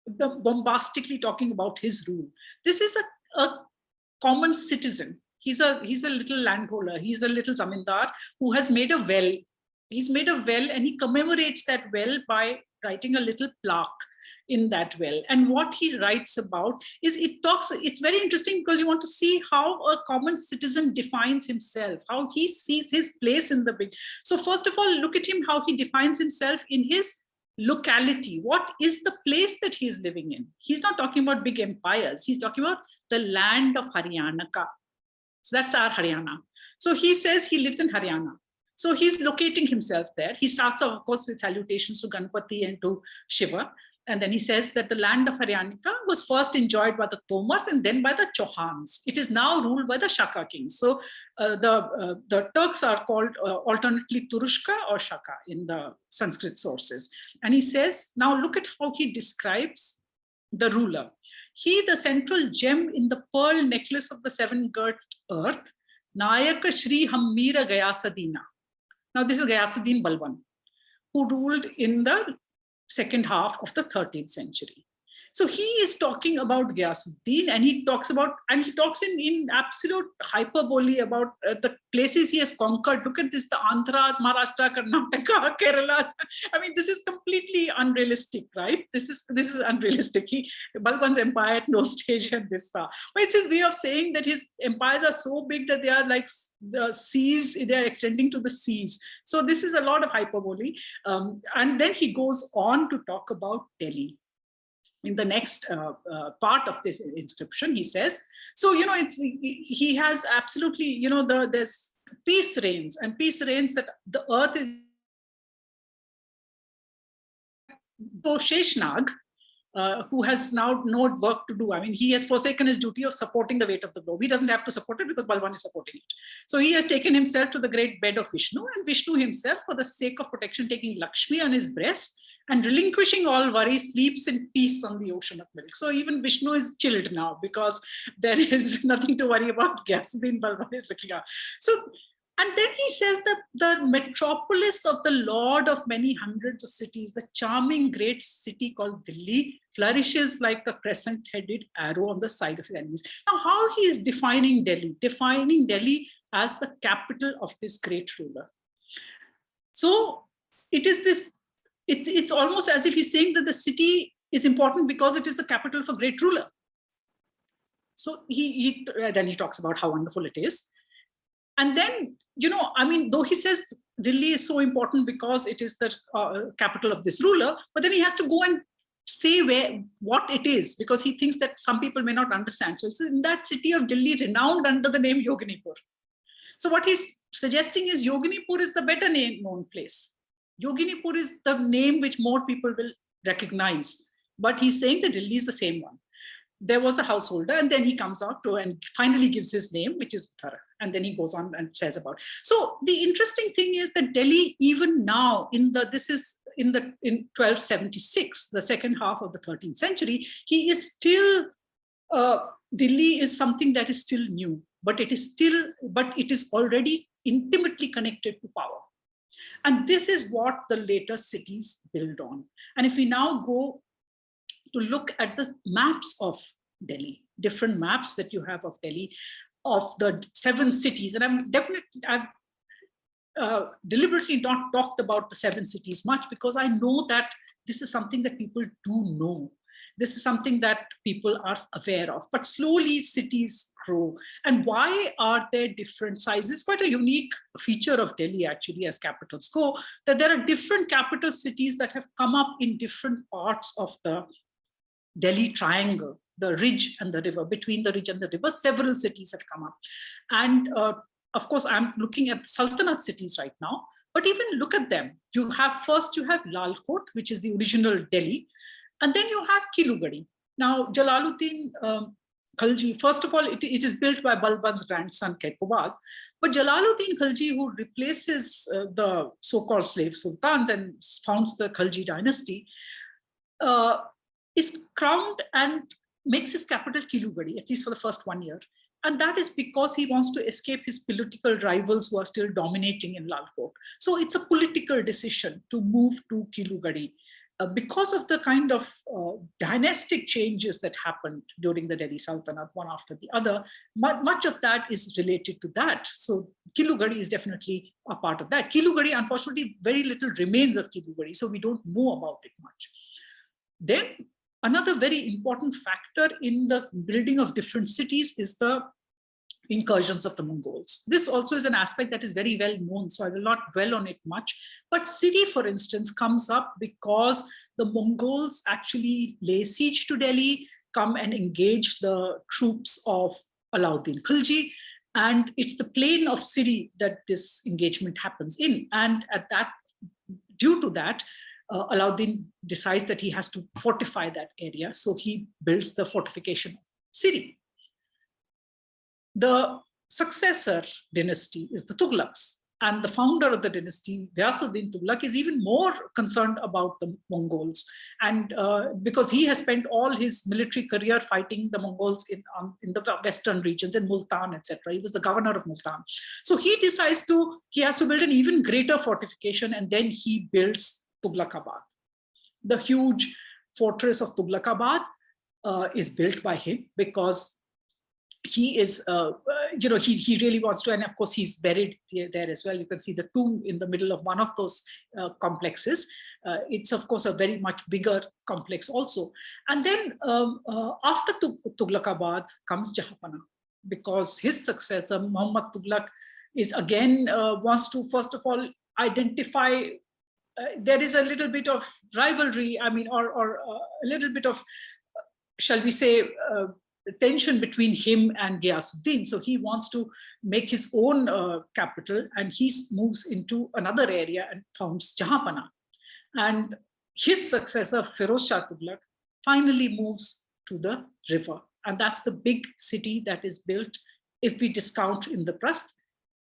bombastically talking about his rule. This is a common citizen. He's a little landholder. He's a little zamindar who has made a well. He's made a well, and he commemorates that well by writing a little plaque in that well. And what he writes about is, it's very interesting because you want to see how a common citizen defines himself, how he sees his place in the big. So first of all, look at him, how he defines himself in his locality. What is the place that he's living in? He's not talking about big empires. He's talking about the land of Haryana. So that's our Haryana. So he says he lives in Haryana. So he's locating himself there. He starts off, of course, with salutations to Ganpati and to Shiva. And then he says that the land of Haryana was first enjoyed by the Tomars and then by the Chauhans. It is now ruled by the Shaka kings. So the Turks are called alternately Turushka or Shaka in the Sanskrit sources. And he says, now look at how he describes the ruler. He, the central gem in the pearl necklace of the seven-girt earth, Nayaka Shri Hammira Gayasadina. Now this is Gayathuddin Balban, who ruled in the second half of the 13th century. So he is talking about Ghiyasuddin, and he talks in absolute hyperbole about the places he has conquered. Look at this, the Andhras, Maharashtra, Karnataka, Kerala. I mean, this is completely unrealistic, right? This is unrealistic. Balban's empire at no stage had this far. But it's his way of saying that his empires are so big that they are like the seas, they are extending to the seas. So this is a lot of hyperbole. And then he goes on to talk about Delhi. In the next part of this inscription, he says, so, he has absolutely, there's peace reigns, and peace reigns that the earth is. So Sheshnag, who has now no work to do. I mean, he has forsaken his duty of supporting the weight of the globe. He doesn't have to support it because Balban is supporting it. So he has taken himself to the great bed of Vishnu, and Vishnu himself, for the sake of protection, taking Lakshmi on his breast, and relinquishing all worry, sleeps in peace on the ocean of milk. So even Vishnu is chilled now because there is nothing to worry about. Ghiyasuddin Balban is looking out. So, and then he says that the metropolis of the lord of many hundreds of cities, the charming great city called Delhi, flourishes like a crescent-headed arrow on the side of his enemies. Now, how he is defining Delhi as the capital of this great ruler. So it is this. It's almost as if he's saying that the city is important because it is the capital of a great ruler. So then he talks about how wonderful it is. And then, I mean, though he says Delhi is so important because it is the capital of this ruler, but then he has to go and say what it is, because he thinks that some people may not understand. So it's in that city of Delhi, renowned under the name Yoginipur. So what he's suggesting is Yoginipur is the better known place. Yoginipur is the name which more people will recognize. But he's saying that Delhi is the same one. There was a householder, and then he comes out to and finally gives his name, which is Uttara. And then he goes on and says about. So the interesting thing is that Delhi, even now, in 1276, the second half of the 13th century, he is still, Delhi is something that is still new, but it is already intimately connected to power. And this is what the later cities build on. And if we now go to look at the maps of Delhi, different maps that you have of Delhi, of the 7 cities, and I've deliberately not talked about the 7 cities much, because I know that this is something that people do know. This is something that people are aware of, but slowly cities grow. And why are there different sizes? Quite a unique feature of Delhi, actually, as capitals go, that there are different capital cities that have come up in different parts of the Delhi triangle, the ridge and the river. Between the ridge and the river, several cities have come up. And of course, I'm looking at Sultanate cities right now, but even look at them. First you have Lal Kot, which is the original Delhi. And then you have Kilugadi. Now, Jalaluddin Khalji, first of all, it is built by Balban's grandson, Kekubad. But Jalaluddin Khalji, who replaces the so-called slave sultans and founds the Khalji dynasty, is crowned and makes his capital Kilugadi, at least for the first 1 year. And that is because he wants to escape his political rivals who are still dominating in Lal Kot. So it's a political decision to move to Kilugadi. Because of the kind of dynastic changes that happened during the Delhi Sultanate, one after the other, much of that is related to that. So Kilugadi is definitely a part of that. Kilugadi, unfortunately, very little remains of Kilugadi, so we don't know about it much. Then another very important factor in the building of different cities is the incursions of the Mongols. This also is an aspect that is very well known, so I will not dwell on it much. But Siri, for instance, comes up because the Mongols actually lay siege to Delhi, come and engage the troops of Alauddin Khilji, and it's the plain of Siri that this engagement happens in. And due to that, Alauddin decides that he has to fortify that area, so he builds the fortification of Siri. The successor dynasty is the Tughlaqs, and the founder of the dynasty, Ghiyasuddin Tughlaq, is even more concerned about the Mongols, and because he has spent all his military career fighting the Mongols in the western regions, in Multan, etc. He was the governor of Multan. So he decides he has to build an even greater fortification, and then he builds Tughlaqabad. The huge fortress of Tughlaqabad is built by him because he is, he really wants to, and of course he's buried there as well. You can see the tomb in the middle of one of those complexes. It's of course a very much bigger complex also. And then after Tughlaqabad comes Jahanpana, because his successor, Muhammad Tughlaq, is again wants to first of all identify. There is a little bit of rivalry, I mean, or a little bit of, shall we say, tension between him and Ghiyasuddin. So he wants to make his own capital, and he moves into another area and founds Jahanpana. And his successor, Firoz Shah Tughlaq, finally moves to the river. And that's the big city that is built, if we discount Indraprasth,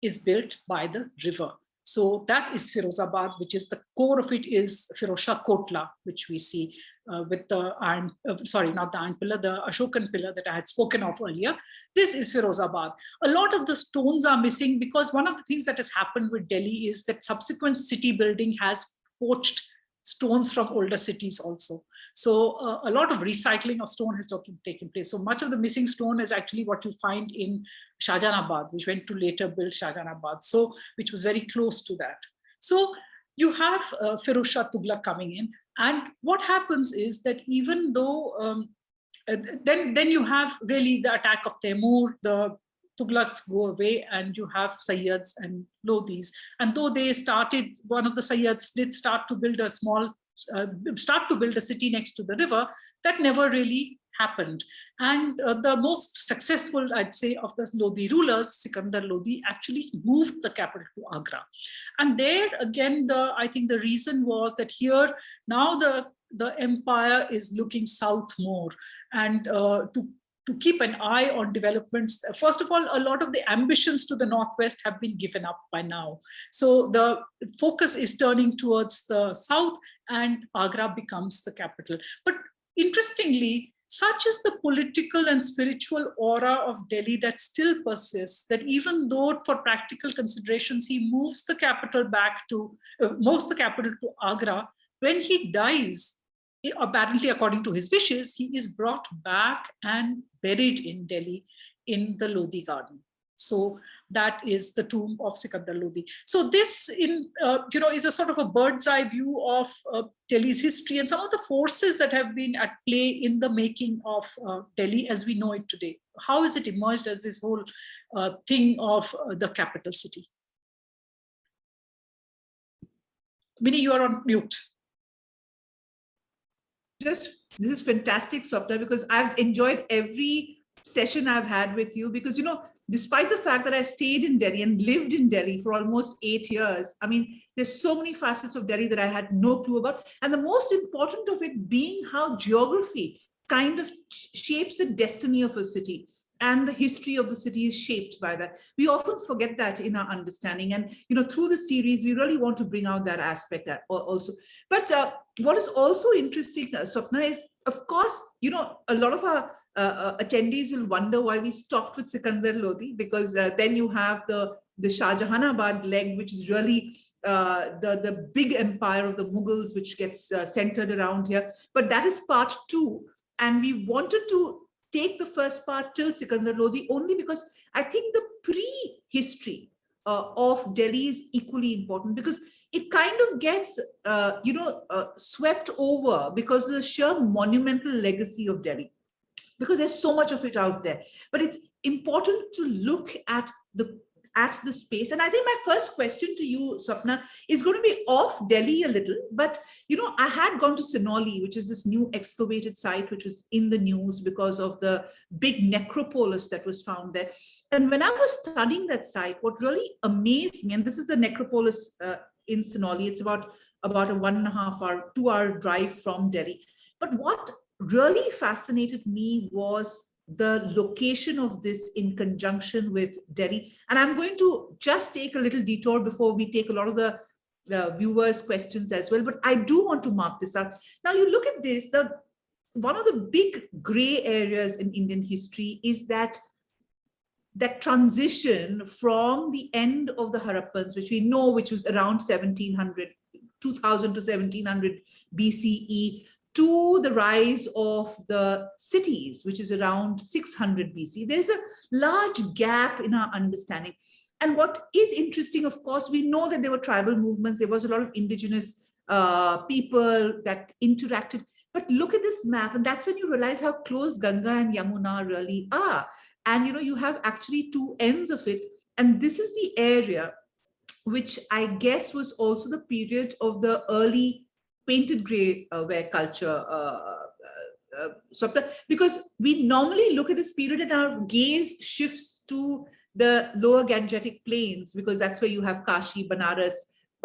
is built by the river. So that is Firozabad, which is the core of it is Firoz Shah Kotla, which we see with the iron, not the iron pillar, the Ashokan pillar that I had spoken of earlier. This is Firozabad. A lot of the stones are missing because one of the things that has happened with Delhi is that subsequent city building has poached stones from older cities also. So a lot of recycling of stone has taken place. So much of the missing stone is actually what you find in Shahjahanabad, which went to later build Shahjahanabad, so which was very close to that. So you have Firoz Shah Tughlaq coming in, and what happens is that even though then you have really the attack of Temur, the Tughlaqs go away and you have Sayyads and Lodhis. And though they started, one of the Sayyads did start to build a city next to the river, that never really happened. And the most successful, I'd say, of the Lodhi rulers, Sikandar Lodhi, actually moved the capital to Agra. And there again, I think the reason was that here now the empire is looking south more, and to keep an eye on developments. First of all, a lot of the ambitions to the northwest have been given up by now. So the focus is turning towards the south, and Agra becomes the capital. But interestingly, such is the political and spiritual aura of Delhi that still persists, that even though for practical considerations, he moves the capital to Agra, when he dies, apparently according to his wishes, he is brought back and buried in Delhi in the Lodhi garden. So that is the tomb of Sikandar Lodhi. So this, is a sort of a bird's eye view of Delhi's history and some of the forces that have been at play in the making of Delhi as we know it today. How has it emerged as this whole thing of the capital city? Minnie, you are on mute. This is fantastic, Swapna, because I've enjoyed every session I've had with you, because, despite the fact that I stayed in Delhi and lived in Delhi for almost 8 years, I mean, there's so many facets of Delhi that I had no clue about. And the most important of it being how geography kind of shapes the destiny of a city, and the history of the city is shaped by that. We often forget that in our understanding. And, through the series, we really want to bring out that aspect also. But what is also interesting, Swapna, is, of course, a lot of our attendees will wonder why we stopped with Sikandar Lodhi, because then you have the Shahjahanabad leg, which is really the big empire of the Mughals, which gets centered around here. But that is part 2. And we wanted to take the first part till Sikandar Lodhi only because I think the pre-history of Delhi is equally important, because it kind of gets, swept over because of the sheer monumental legacy of Delhi, because there's so much of it out there. But it's important to look at the space. And I think my first question to you, Swapna, is going to be off Delhi a little. But, I had gone to Sinoli, which is this new excavated site, which was in the news because of the big necropolis that was found there. And when I was studying that site, what really amazed me, and this is the necropolis in Sinoli, it's about a 1.5 hour, 2-hour drive from Delhi. But what really fascinated me was the location of this in conjunction with Delhi. And I'm going to just take a little detour before we take a lot of the viewers' questions as well. But I do want to mark this out. Now, you look at this, one of the big gray areas in Indian history is that transition from the end of the Harappans, which we know, which was around 2000 to 1700 BCE, to the rise of the cities, which is around 600 BC. There's a large gap in our understanding. And what is interesting, of course, we know that there were tribal movements. There was a lot of indigenous people that interacted. But look at this map, and that's when you realize how close Ganga and Yamuna really are. And, you have actually 2 ends of it. And this is the area which I guess was also the period of the early painted grey ware culture, because we normally look at this period and our gaze shifts to the lower Gangetic plains, because that's where you have Kashi, Banaras,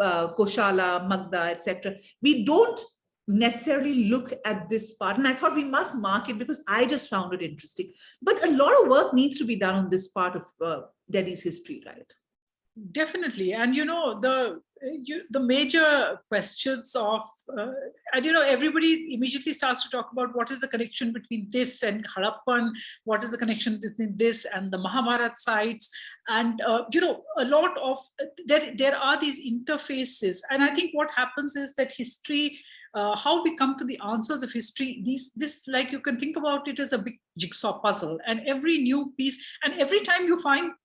Koshala, Magda, etc. We don't necessarily look at this part, and I thought we must mark it because I just found it interesting. But a lot of work needs to be done on this part of Delhi's history, right? Definitely. And, the major questions of, everybody immediately starts to talk about what is the connection between this and Harappan, what is the connection between this and the Mahabharat sites. And, a lot of, there are these interfaces. And I think what happens is that history, how we come to the answers of history, this, like, you can think about it as a big jigsaw puzzle, and every new piece, and every time you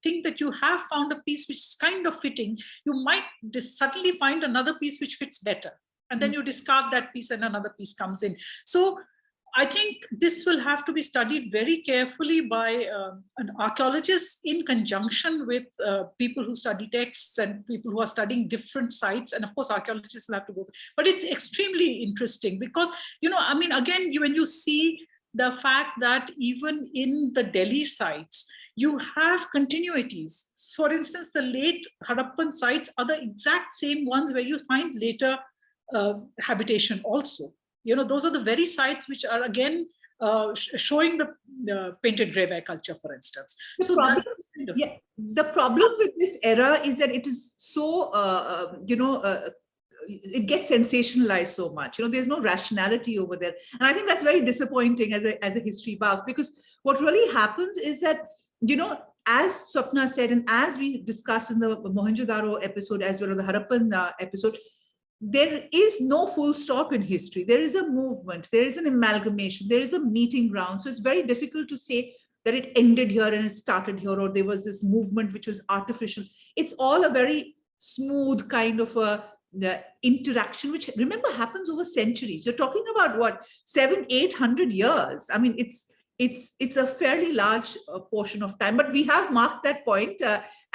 think that you have found a piece which is kind of fitting, you might suddenly find another piece which fits better, and then you discard that piece and another piece comes in. So I think this will have to be studied very carefully by an archaeologist in conjunction with people who study texts and people who are studying different sites. And of course, archaeologists will have to go. But it's extremely interesting because, I mean, again, when you see the fact that even in the Delhi sites, you have continuities. For instance, the late Harappan sites are the exact same ones where you find later habitation also. Those are the very sites which are again showing the painted grey ware culture, for instance. The problem with this era is that it is so, it gets sensationalized so much. There's no rationality over there. And I think that's very disappointing as a history buff, because what really happens is that, as Swapna said, and as we discussed in the Mohenjo-daro episode as well as the Harappan episode, there is no full stop in history. There is a movement, there is an amalgamation, there is a meeting ground. So it's very difficult to say that it ended here and it started here, or there was this movement which was artificial. It's all a very smooth kind of a interaction, which, remember, happens over centuries. You're talking about what, 700-800 years. I mean, it's a fairly large portion of time, but we have marked that point,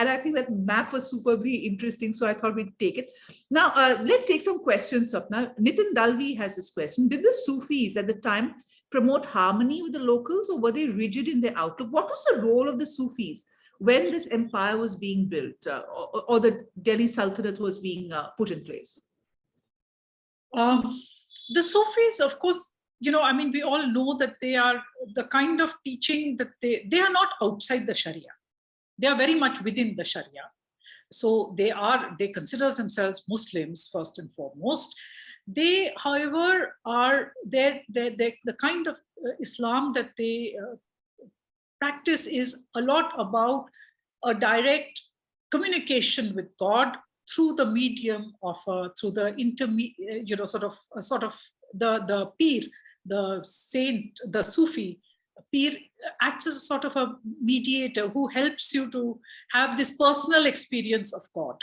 and I think that map was superbly interesting, so I thought we'd take it. Now, let's take some questions up. Now, Nitin Dalvi has this question. Did the Sufis at the time promote harmony with the locals, or were they rigid in their outlook? What was the role of the Sufis when this empire was being built, or the Delhi Sultanate was being put in place? The Sufis, of course, I mean, we all know that they are the kind of teaching that they are not outside the Sharia. They are very much within the Sharia. So they consider themselves Muslims first and foremost. They, however, are the kind of Islam that they practice is a lot about a direct communication with God through the medium of through the sort of the Pir, the saint, the Sufi. Pir acts as a sort of a mediator who helps you to have this personal experience of God.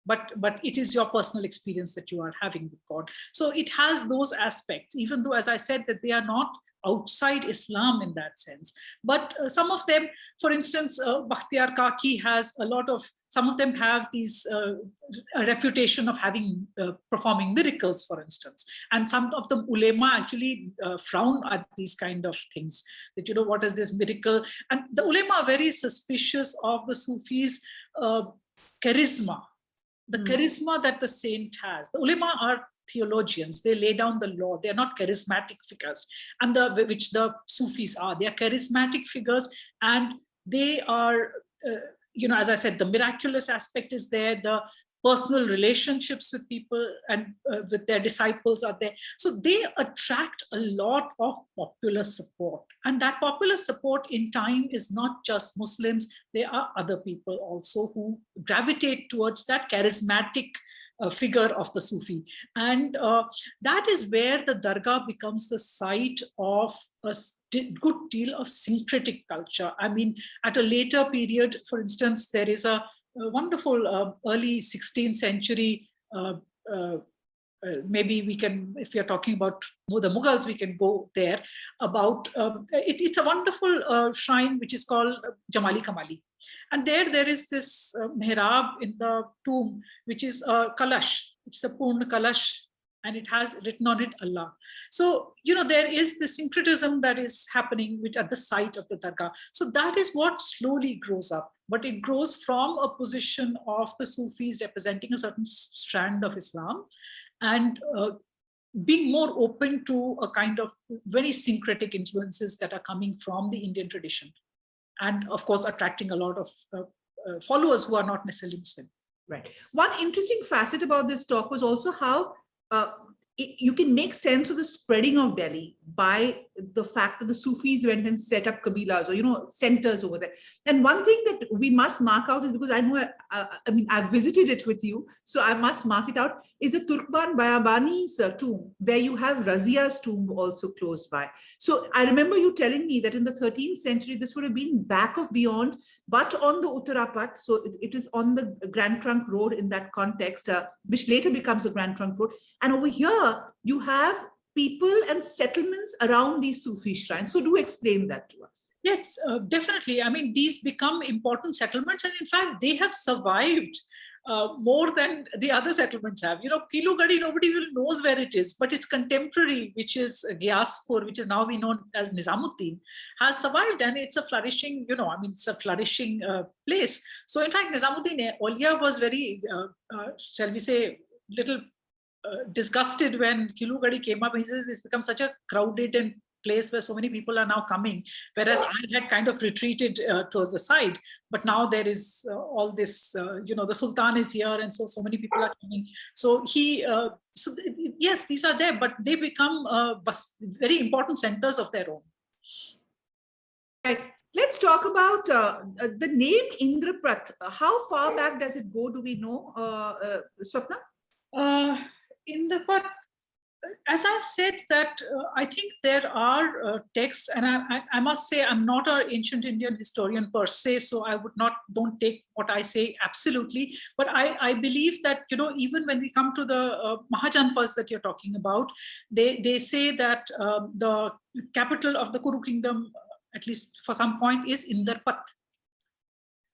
But it is your personal experience that you are having with God. So it has those aspects, even though, as I said, that they are not outside Islam in that sense. But some of them, for instance, Bakhtiyar Kaki has a lot of, some of them have these a reputation of having performing miracles, for instance. And some of the ulema actually frown at these kind of things, that, what is this miracle? And the ulema are very suspicious of the Sufis' charisma, the charisma that the saint has. The ulema are theologians, they lay down the law, they're not charismatic figures, and which the Sufis are. They are charismatic figures, and they are, as I said, the miraculous aspect is there, the personal relationships with people and with their disciples are there. So they attract a lot of popular support. And that popular support in time is not just Muslims, there are other people also who gravitate towards that charismatic figure of the Sufi. And that is where the Dargah becomes the site of a good deal of syncretic culture. I mean, at a later period, for instance, there is a wonderful early 16th century, maybe we can, if we are talking about the Mughals, we can go there, about, it's a wonderful shrine which is called Jamali Kamali. And there is this mihrab in the tomb, which is a kalash, it's a Purna kalash, and it has written on it Allah. So, there is the syncretism that is happening which at the site of the Dargah. So that is what slowly grows up, but it grows from a position of the Sufis representing a certain strand of Islam, and being more open to a kind of very syncretic influences that are coming from the Indian tradition. And of course, attracting a lot of followers who are not necessarily Muslim. Right. One interesting facet about this talk was also how you can make sense of the spreading of Delhi by the fact that the Sufis went and set up kabilas, or centers over there. And one thing that we must mark out is, because I know, I mean, I've visited it with you, so I must mark it out, is the Turkman Bayabani's tomb, where you have Razia's tomb also close by. So I remember you telling me that in the 13th century, this would have been back of beyond, but on the Uttarapath, so it is on the Grand Trunk Road in that context, which later becomes the Grand Trunk Road. And over here, you have people and settlements around these Sufi shrines. So do explain that to us. Yes, definitely. I mean, these become important settlements, and in fact, they have survived more than the other settlements have. You know, Kilugadi, nobody will knows where it is, but its contemporary, which is Gyaspur, which is now we know as Nizamuddin, has survived, and it's a flourishing, you know, I mean, it's a flourishing place. So in fact, Nizamuddin Aulia was very, shall we say, little disgusted when Kilugadi came up. He says it's become such a crowded and place where so many people are now coming, whereas I had kind of retreated towards the side. But now there is all this, you know, the Sultan is here, and so many people are coming. So yes, these are there, but they become very important centers of their own. Right. Let's talk about the name Indraprat. How far back does it go? Do we know, Swapna? Indraprat, as I said, that I think there are texts, and I must say I'm not an ancient Indian historian per se, so I don't take what I say absolutely, but I believe that, you know, even when we come to the Mahajanpas that you're talking about, they say that the capital of the Kuru kingdom, at least for some point, is Indrapat.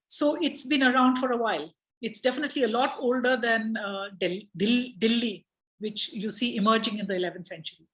So it's been around for a while. It's definitely a lot older than Delhi, which you see emerging in the 11th century.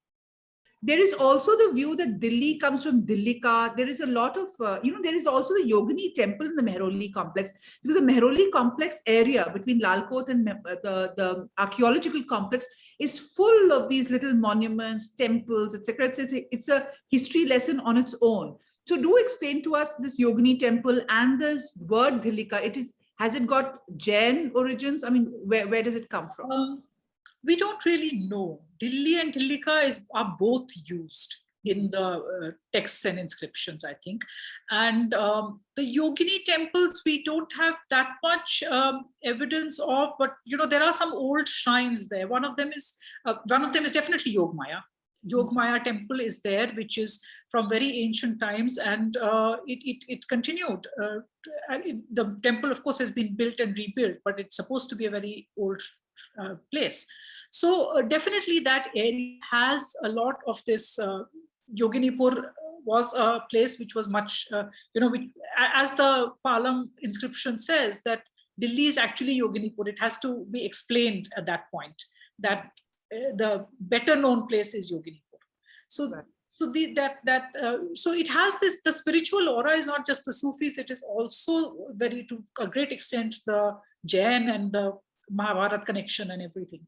There is also the view that Delhi comes from Dillika. There is a lot of, you know, there is also the Yogini temple in the Mehroli complex, because the Mehroli complex area between Lalkot and the archaeological complex is full of these little monuments, temples, etc. It's a history lesson on its own. So do explain to us this Yogini temple and this word Dillika. Has it got Jain origins? I mean, where does it come from? We don't really know. Dilli and Dillika are both used in the texts and inscriptions, I think. And the Yogini temples, we don't have that much evidence of, but you know, there are some old shrines there. One of them is definitely Yogmaya. Yogmaya temple is there, which is from very ancient times, and it continued. The temple, of course, has been built and rebuilt, but it's supposed to be a very old place. So definitely that area has a lot of this. Yoginipur was a place which was much, you know, as the Palam inscription says, that Delhi is actually Yoginipur. It has to be explained at that point that the better known place is Yoginipur. So right. So it has this, the spiritual aura is not just the Sufis, it is also to a great extent the Jain and the Mahabharat connection and everything.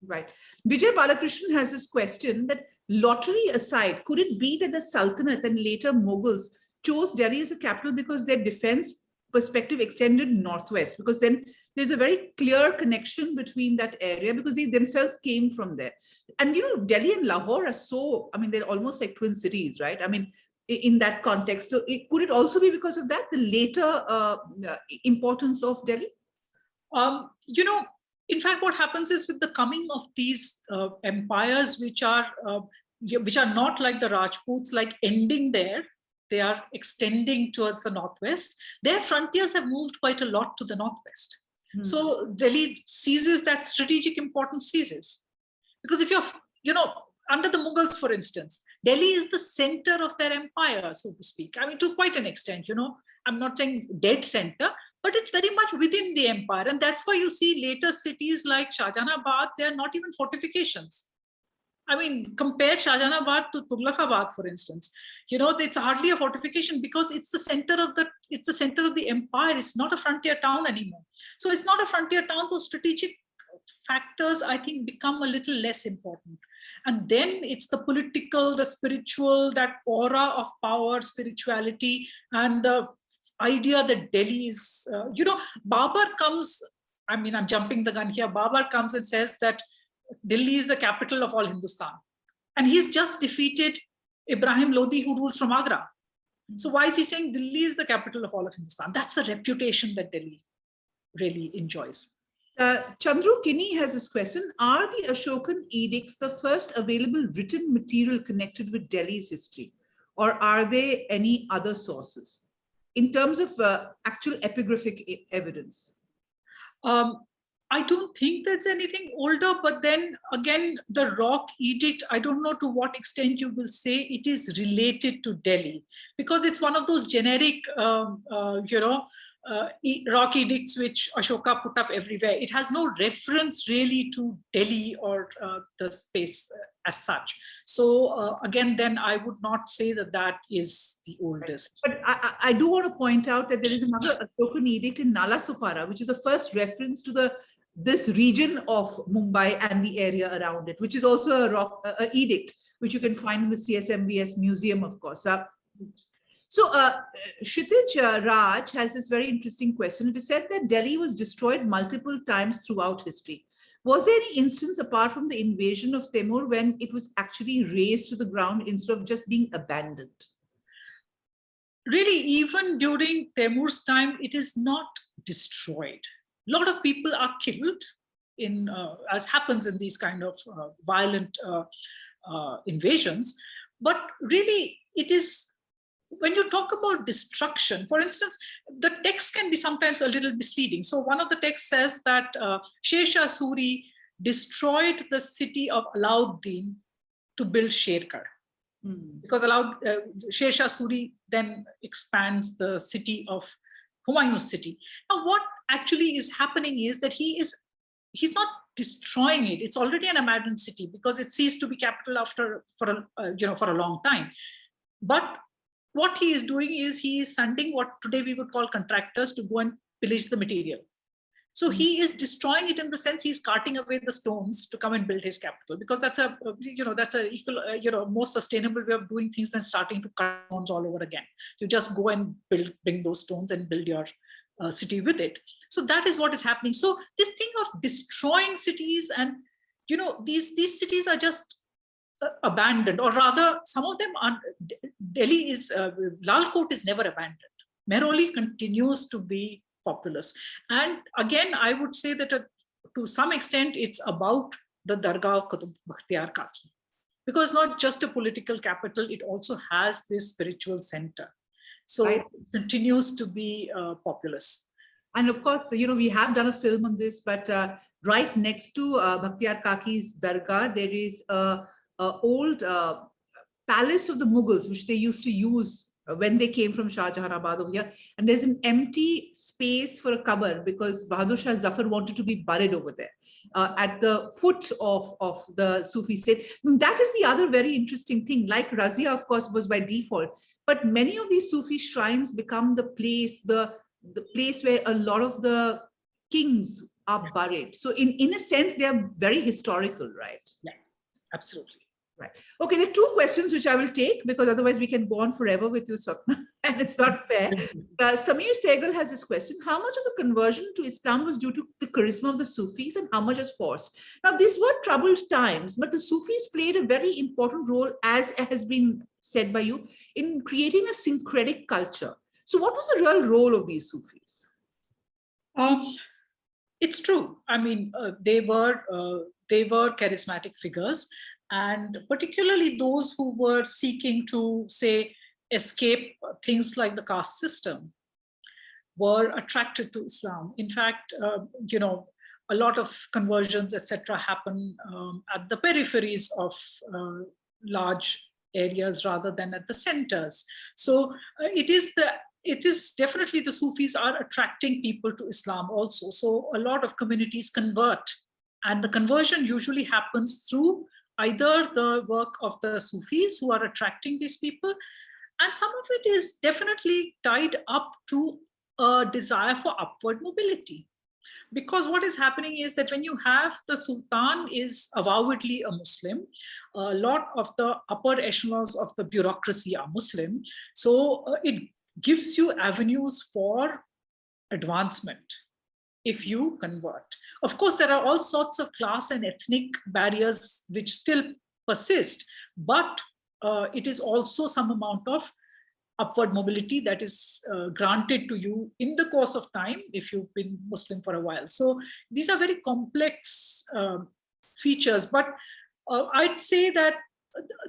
Right. Vijay Balakrishnan has this question that, lottery aside, could it be that the Sultanate and later Mughals chose Delhi as a capital because their defense perspective extended northwest? Because then there's a very clear connection between that area, because they themselves came from there. And, you know, Delhi and Lahore are they're almost like twin cities, right? I mean, in that context. So could it also be because of that, the later importance of Delhi? You know, in fact, what happens is with the coming of these empires, which are not like the Rajputs, like ending there, they are extending towards the northwest. Their frontiers have moved quite a lot to the northwest. So Delhi seizes that strategic importance, because if you're, you know, under the Mughals, for instance, Delhi is the center of their empire, so to speak. I mean, to quite an extent, you know, I'm not saying dead center, but it's very much within the empire. And that's why you see later cities like Shahjahanabad, they are not even fortifications. I mean, compare Shahjahanabad to Tughlaqabad, for instance. You know, it's hardly a fortification because it's the center of the empire. It's not a frontier town anymore. So it's not a frontier town. So strategic factors, I think, become a little less important. And then it's the political, the spiritual, that aura of power, spirituality, and the idea that Delhi is, you know, Babar comes, I mean, I'm jumping the gun here. Babar comes and says that Delhi is the capital of all Hindustan. And he's just defeated Ibrahim Lodi, who rules from Agra. So why is he saying Delhi is the capital of all of Hindustan? That's the reputation that Delhi really enjoys. Chandru Kini has this question. Are the Ashokan edicts the first available written material connected with Delhi's history? Or are there any other sources in terms of actual epigraphic evidence? I don't think there's anything older, but then again, the Rock Edict, I don't know to what extent you will say it is related to Delhi, because it's one of those generic, Rock Edicts which Ashoka put up everywhere. It has no reference really to Delhi or the space as such. So again, then I would not say that that is the oldest. But I do want to point out that there is another Ashokan edict in Nalasopara, which is the first reference to this region of Mumbai and the area around it, which is also a edict, which you can find in the CSMVS museum, of course. So Kshitij Raj has this very interesting question. It is said that Delhi was destroyed multiple times throughout history. Was there any instance apart from the invasion of Timur when it was actually razed to the ground instead of just being abandoned? Really, even during Timur's time, it is not destroyed. A lot of people are killed, as happens in these kind of violent invasions. But really, it is, when you talk about destruction, for instance, the text can be sometimes a little misleading. So one of the texts says that Sher Shah Suri destroyed the city of Alauddin to build Shergarh. Because Sher Shah Suri then expands the city of Humayun's city. Now, what actually is happening is that he's not destroying it. It's already an abandoned city because it ceased to be capital for a long time. But what he is doing is he is sending what today we would call contractors to go and pillage the material. So he is destroying it in the sense he's carting away the stones to come and build his capital, because that's a equal, more sustainable way of doing things than starting to cut stones all over again. You just go and bring those stones and build your city with it. So that is what is happening. So this thing of destroying cities, and these cities are just abandoned, or rather some of them are. Delhi is Lal Kot is never abandoned. Mehrauli continues to be populous. And again, I would say that to some extent, it's about the Dargah of Qutb Bakhtiyar Kaki, because not just a political capital, it also has this spiritual center. So it continues to be populous. And of course, we have done a film on this, but right next to Bakhtiyar Kaki's Dargah, there is a old palace of the Mughals, which they used to use when they came from Shah Jahanabad over here. And there's an empty space for a qabr because Bahadur Shah Zafar wanted to be buried over there at the foot of the Sufi state. And that is the other very interesting thing. Like Razia, of course, was by default, but many of these Sufi shrines become the place where a lot of the kings are buried. So in a sense, they are very historical, right? Yeah, absolutely. Right. Okay, there are two questions which I will take because otherwise we can go on forever with you, Swapna, and it's not fair. Samir Sehgal has this question. How much of the conversion to Islam was due to the charisma of the Sufis and how much is forced? Now, these were troubled times, but the Sufis played a very important role, as has been said by you, in creating a syncretic culture. So what was the real role of these Sufis? It's true. I mean, they were charismatic figures. And particularly those who were seeking to, say, escape things like the caste system were attracted to Islam. In fact, a lot of conversions, etc., happen at the peripheries of large areas rather than at the centers. So it is definitely the Sufis are attracting people to Islam also. So a lot of communities convert, and the conversion usually happens through either the work of the Sufis who are attracting these people, and some of it is definitely tied up to a desire for upward mobility. Because what is happening is that when you have the Sultan is avowedly a Muslim, a lot of the upper echelons of the bureaucracy are Muslim, so it gives you avenues for advancement if you convert. Of course, there are all sorts of class and ethnic barriers which still persist, but it is also some amount of upward mobility that is granted to you in the course of time if you've been Muslim for a while. So these are very complex features, but I'd say that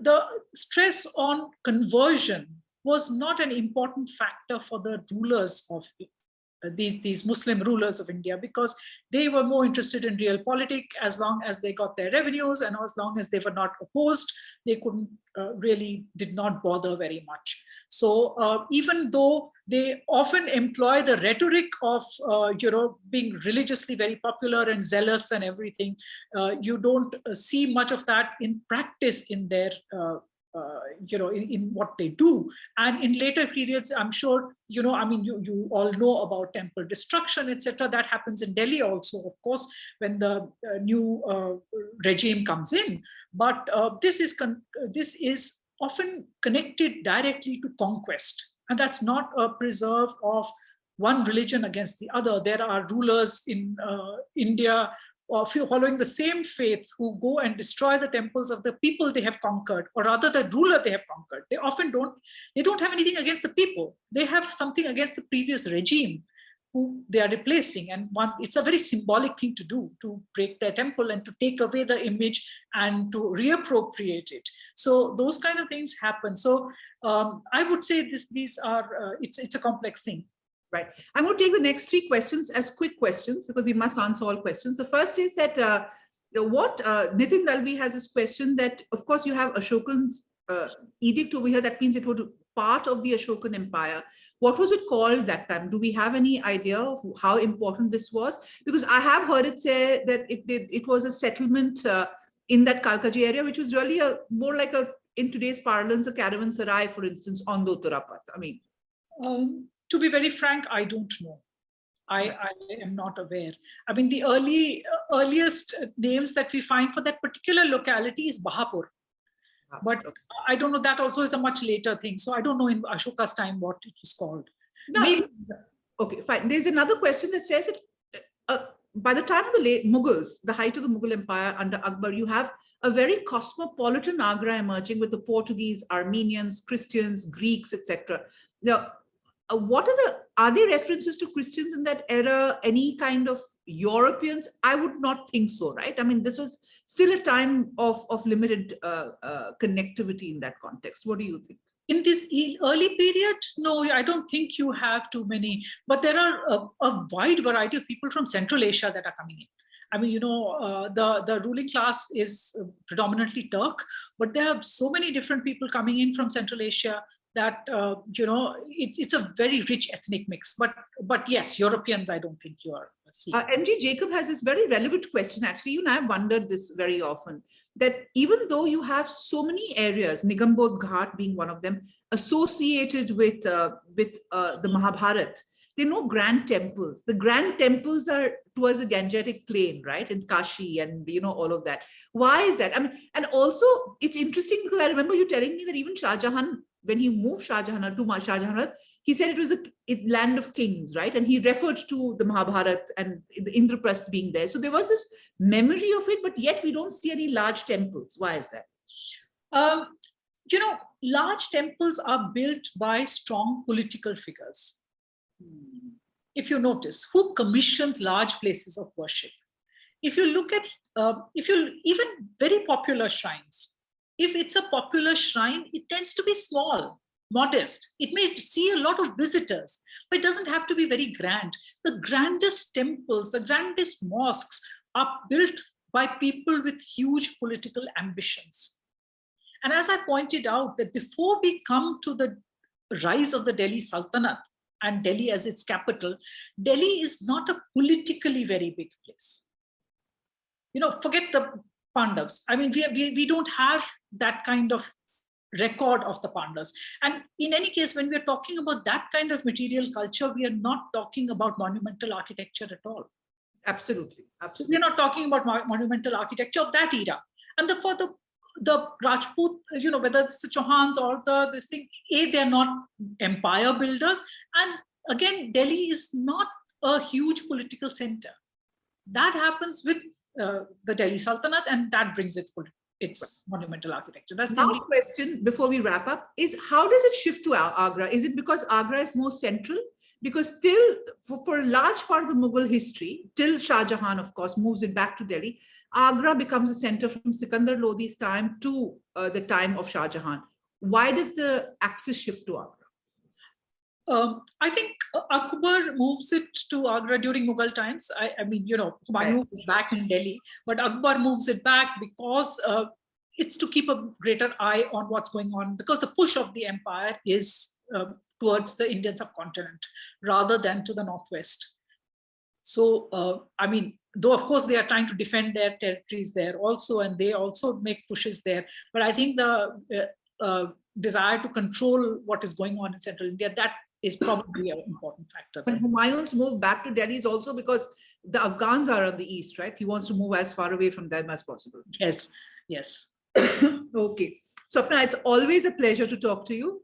the stress on conversion was not an important factor for the rulers of these Muslim rulers of India, because they were more interested in realpolitik. As long as they got their revenues and as long as they were not opposed, they couldn't did not bother very much. So even though they often employ the rhetoric of being religiously very popular and zealous and everything, you don't see much of that in practice in their in what they do. And in later periods, I'm sure, you all know about temple destruction, etc. That happens in Delhi also, of course, when the new regime comes in. But this is often connected directly to conquest. And that's not a preserve of one religion against the other. There are rulers in India following the same faith who go and destroy the temples of the people they have conquered, or rather the ruler they have conquered. They often don't have anything against the people. They have something against the previous regime who they are replacing. And it's a very symbolic thing to do, to break their temple and to take away the image and to reappropriate it. So those kind of things happen. So I would say these are, it's a complex thing. Right. I'm going to take the next 3 questions as quick questions because we must answer all questions. The first is that Nitin Dalvi has this question that, of course, you have Ashokan's edict over here. That means it was part of the Ashokan Empire. What was it called that time? Do we have any idea of how important this was? Because I have heard it say that it was a settlement in that Kalkaji area, which was really more like in today's parlance, a caravanserai, for instance, on the Uttarapath. I mean, to be very frank, I don't know. I am not aware. I mean, the earliest names that we find for that particular locality is Bahapur. But I don't know, that also is a much later thing. So I don't know in Ashoka's time what it was called. No, okay, fine. There's another question that says that by the time of the late Mughals, the height of the Mughal Empire under Akbar, you have a very cosmopolitan Agra emerging with the Portuguese, Armenians, Christians, Greeks, etc. Now, are there references to Christians in that era? Any kind of Europeans? I would not think so, right? I mean, this was still a time of limited connectivity in that context. What do you think? In this early period, no, I don't think you have too many, but there are a wide variety of people from Central Asia that are coming in. I mean, the ruling class is predominantly Turk, but there are so many different people coming in from Central Asia that, it's a very rich ethnic mix. But yes, Europeans, I don't think you are seeing. MG Jacob has this very relevant question. Actually, you and I have wondered this very often, that even though you have so many areas, Nigambod Ghat being one of them, associated with the Mahabharat, there are no grand temples. The grand temples are towards the Gangetic plain, right? In Kashi and, all of that. Why is that? I mean, and also it's interesting because I remember you telling me that even Shah Jahan, when he moved Shah Jahan to Shahjahanat, he said it was a land of kings, right? And he referred to the Mahabharat and the Indraprasth being there. So there was this memory of it, but yet we don't see any large temples. Why is that? Large temples are built by strong political figures. If you notice, who commissions large places of worship? If you look at, even very popular shrines, if it's a popular shrine, it tends to be small, modest. It may see a lot of visitors, but it doesn't have to be very grand. The grandest temples, the grandest mosques are built by people with huge political ambitions. And as I pointed out, that before we come to the rise of the Delhi Sultanate and Delhi as its capital, Delhi is not a politically very big place. Forget the Pandavas. I mean, we don't have that kind of record of the Pandavas. And in any case, when we're talking about that kind of material culture, we are not talking about monumental architecture at all. Absolutely. We're not talking about monumental architecture of that era. And for the Rajput, whether it's the Chauhans or this thing, they're not empire builders. And again, Delhi is not a huge political center. That happens with the Delhi Sultanate, and that brings its monumental architecture. That's now the question before we wrap up is, how does it shift to Agra? Is it because Agra is more central? Because still, for a large part of the Mughal history, till Shah Jahan, of course, moves it back to Delhi, Agra becomes a center from Sikandar Lodi's time to the time of Shah Jahan. Why does the axis shift to Agra? I think Akbar moves it to Agra during Mughal times. I mean, Humayun is back in Delhi, but Akbar moves it back because it's to keep a greater eye on what's going on, because the push of the empire is towards the Indian subcontinent rather than to the northwest. So, I mean, though of course they are trying to defend their territories there also, and they also make pushes there. But I think the desire to control what is going on in central India, that is probably an important factor. When Humayun's move back to Delhi is also because the Afghans are on the east, right? He wants to move as far away from them as possible. Yes, yes. Okay. Swapna, it's always a pleasure to talk to you.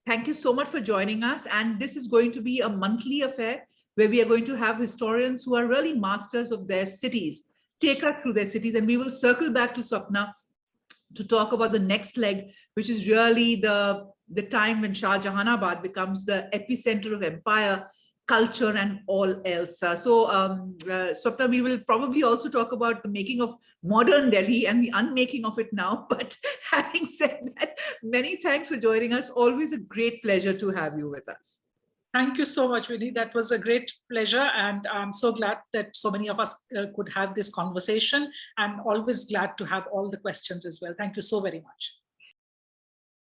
Thank you so much for joining us. And this is going to be a monthly affair where we are going to have historians who are really masters of their cities take us through their cities. And we will circle back to Swapna to talk about the next leg, which is really the time when Shah Jahanabad becomes the epicenter of empire, culture, and all else. Swapna, we will probably also talk about the making of modern Delhi and the unmaking of it now. But having said that, many thanks for joining us. Always a great pleasure to have you with us. Thank you so much, Vinny. That was a great pleasure. And I'm so glad that so many of us could have this conversation, and always glad to have all the questions as well. Thank you so very much.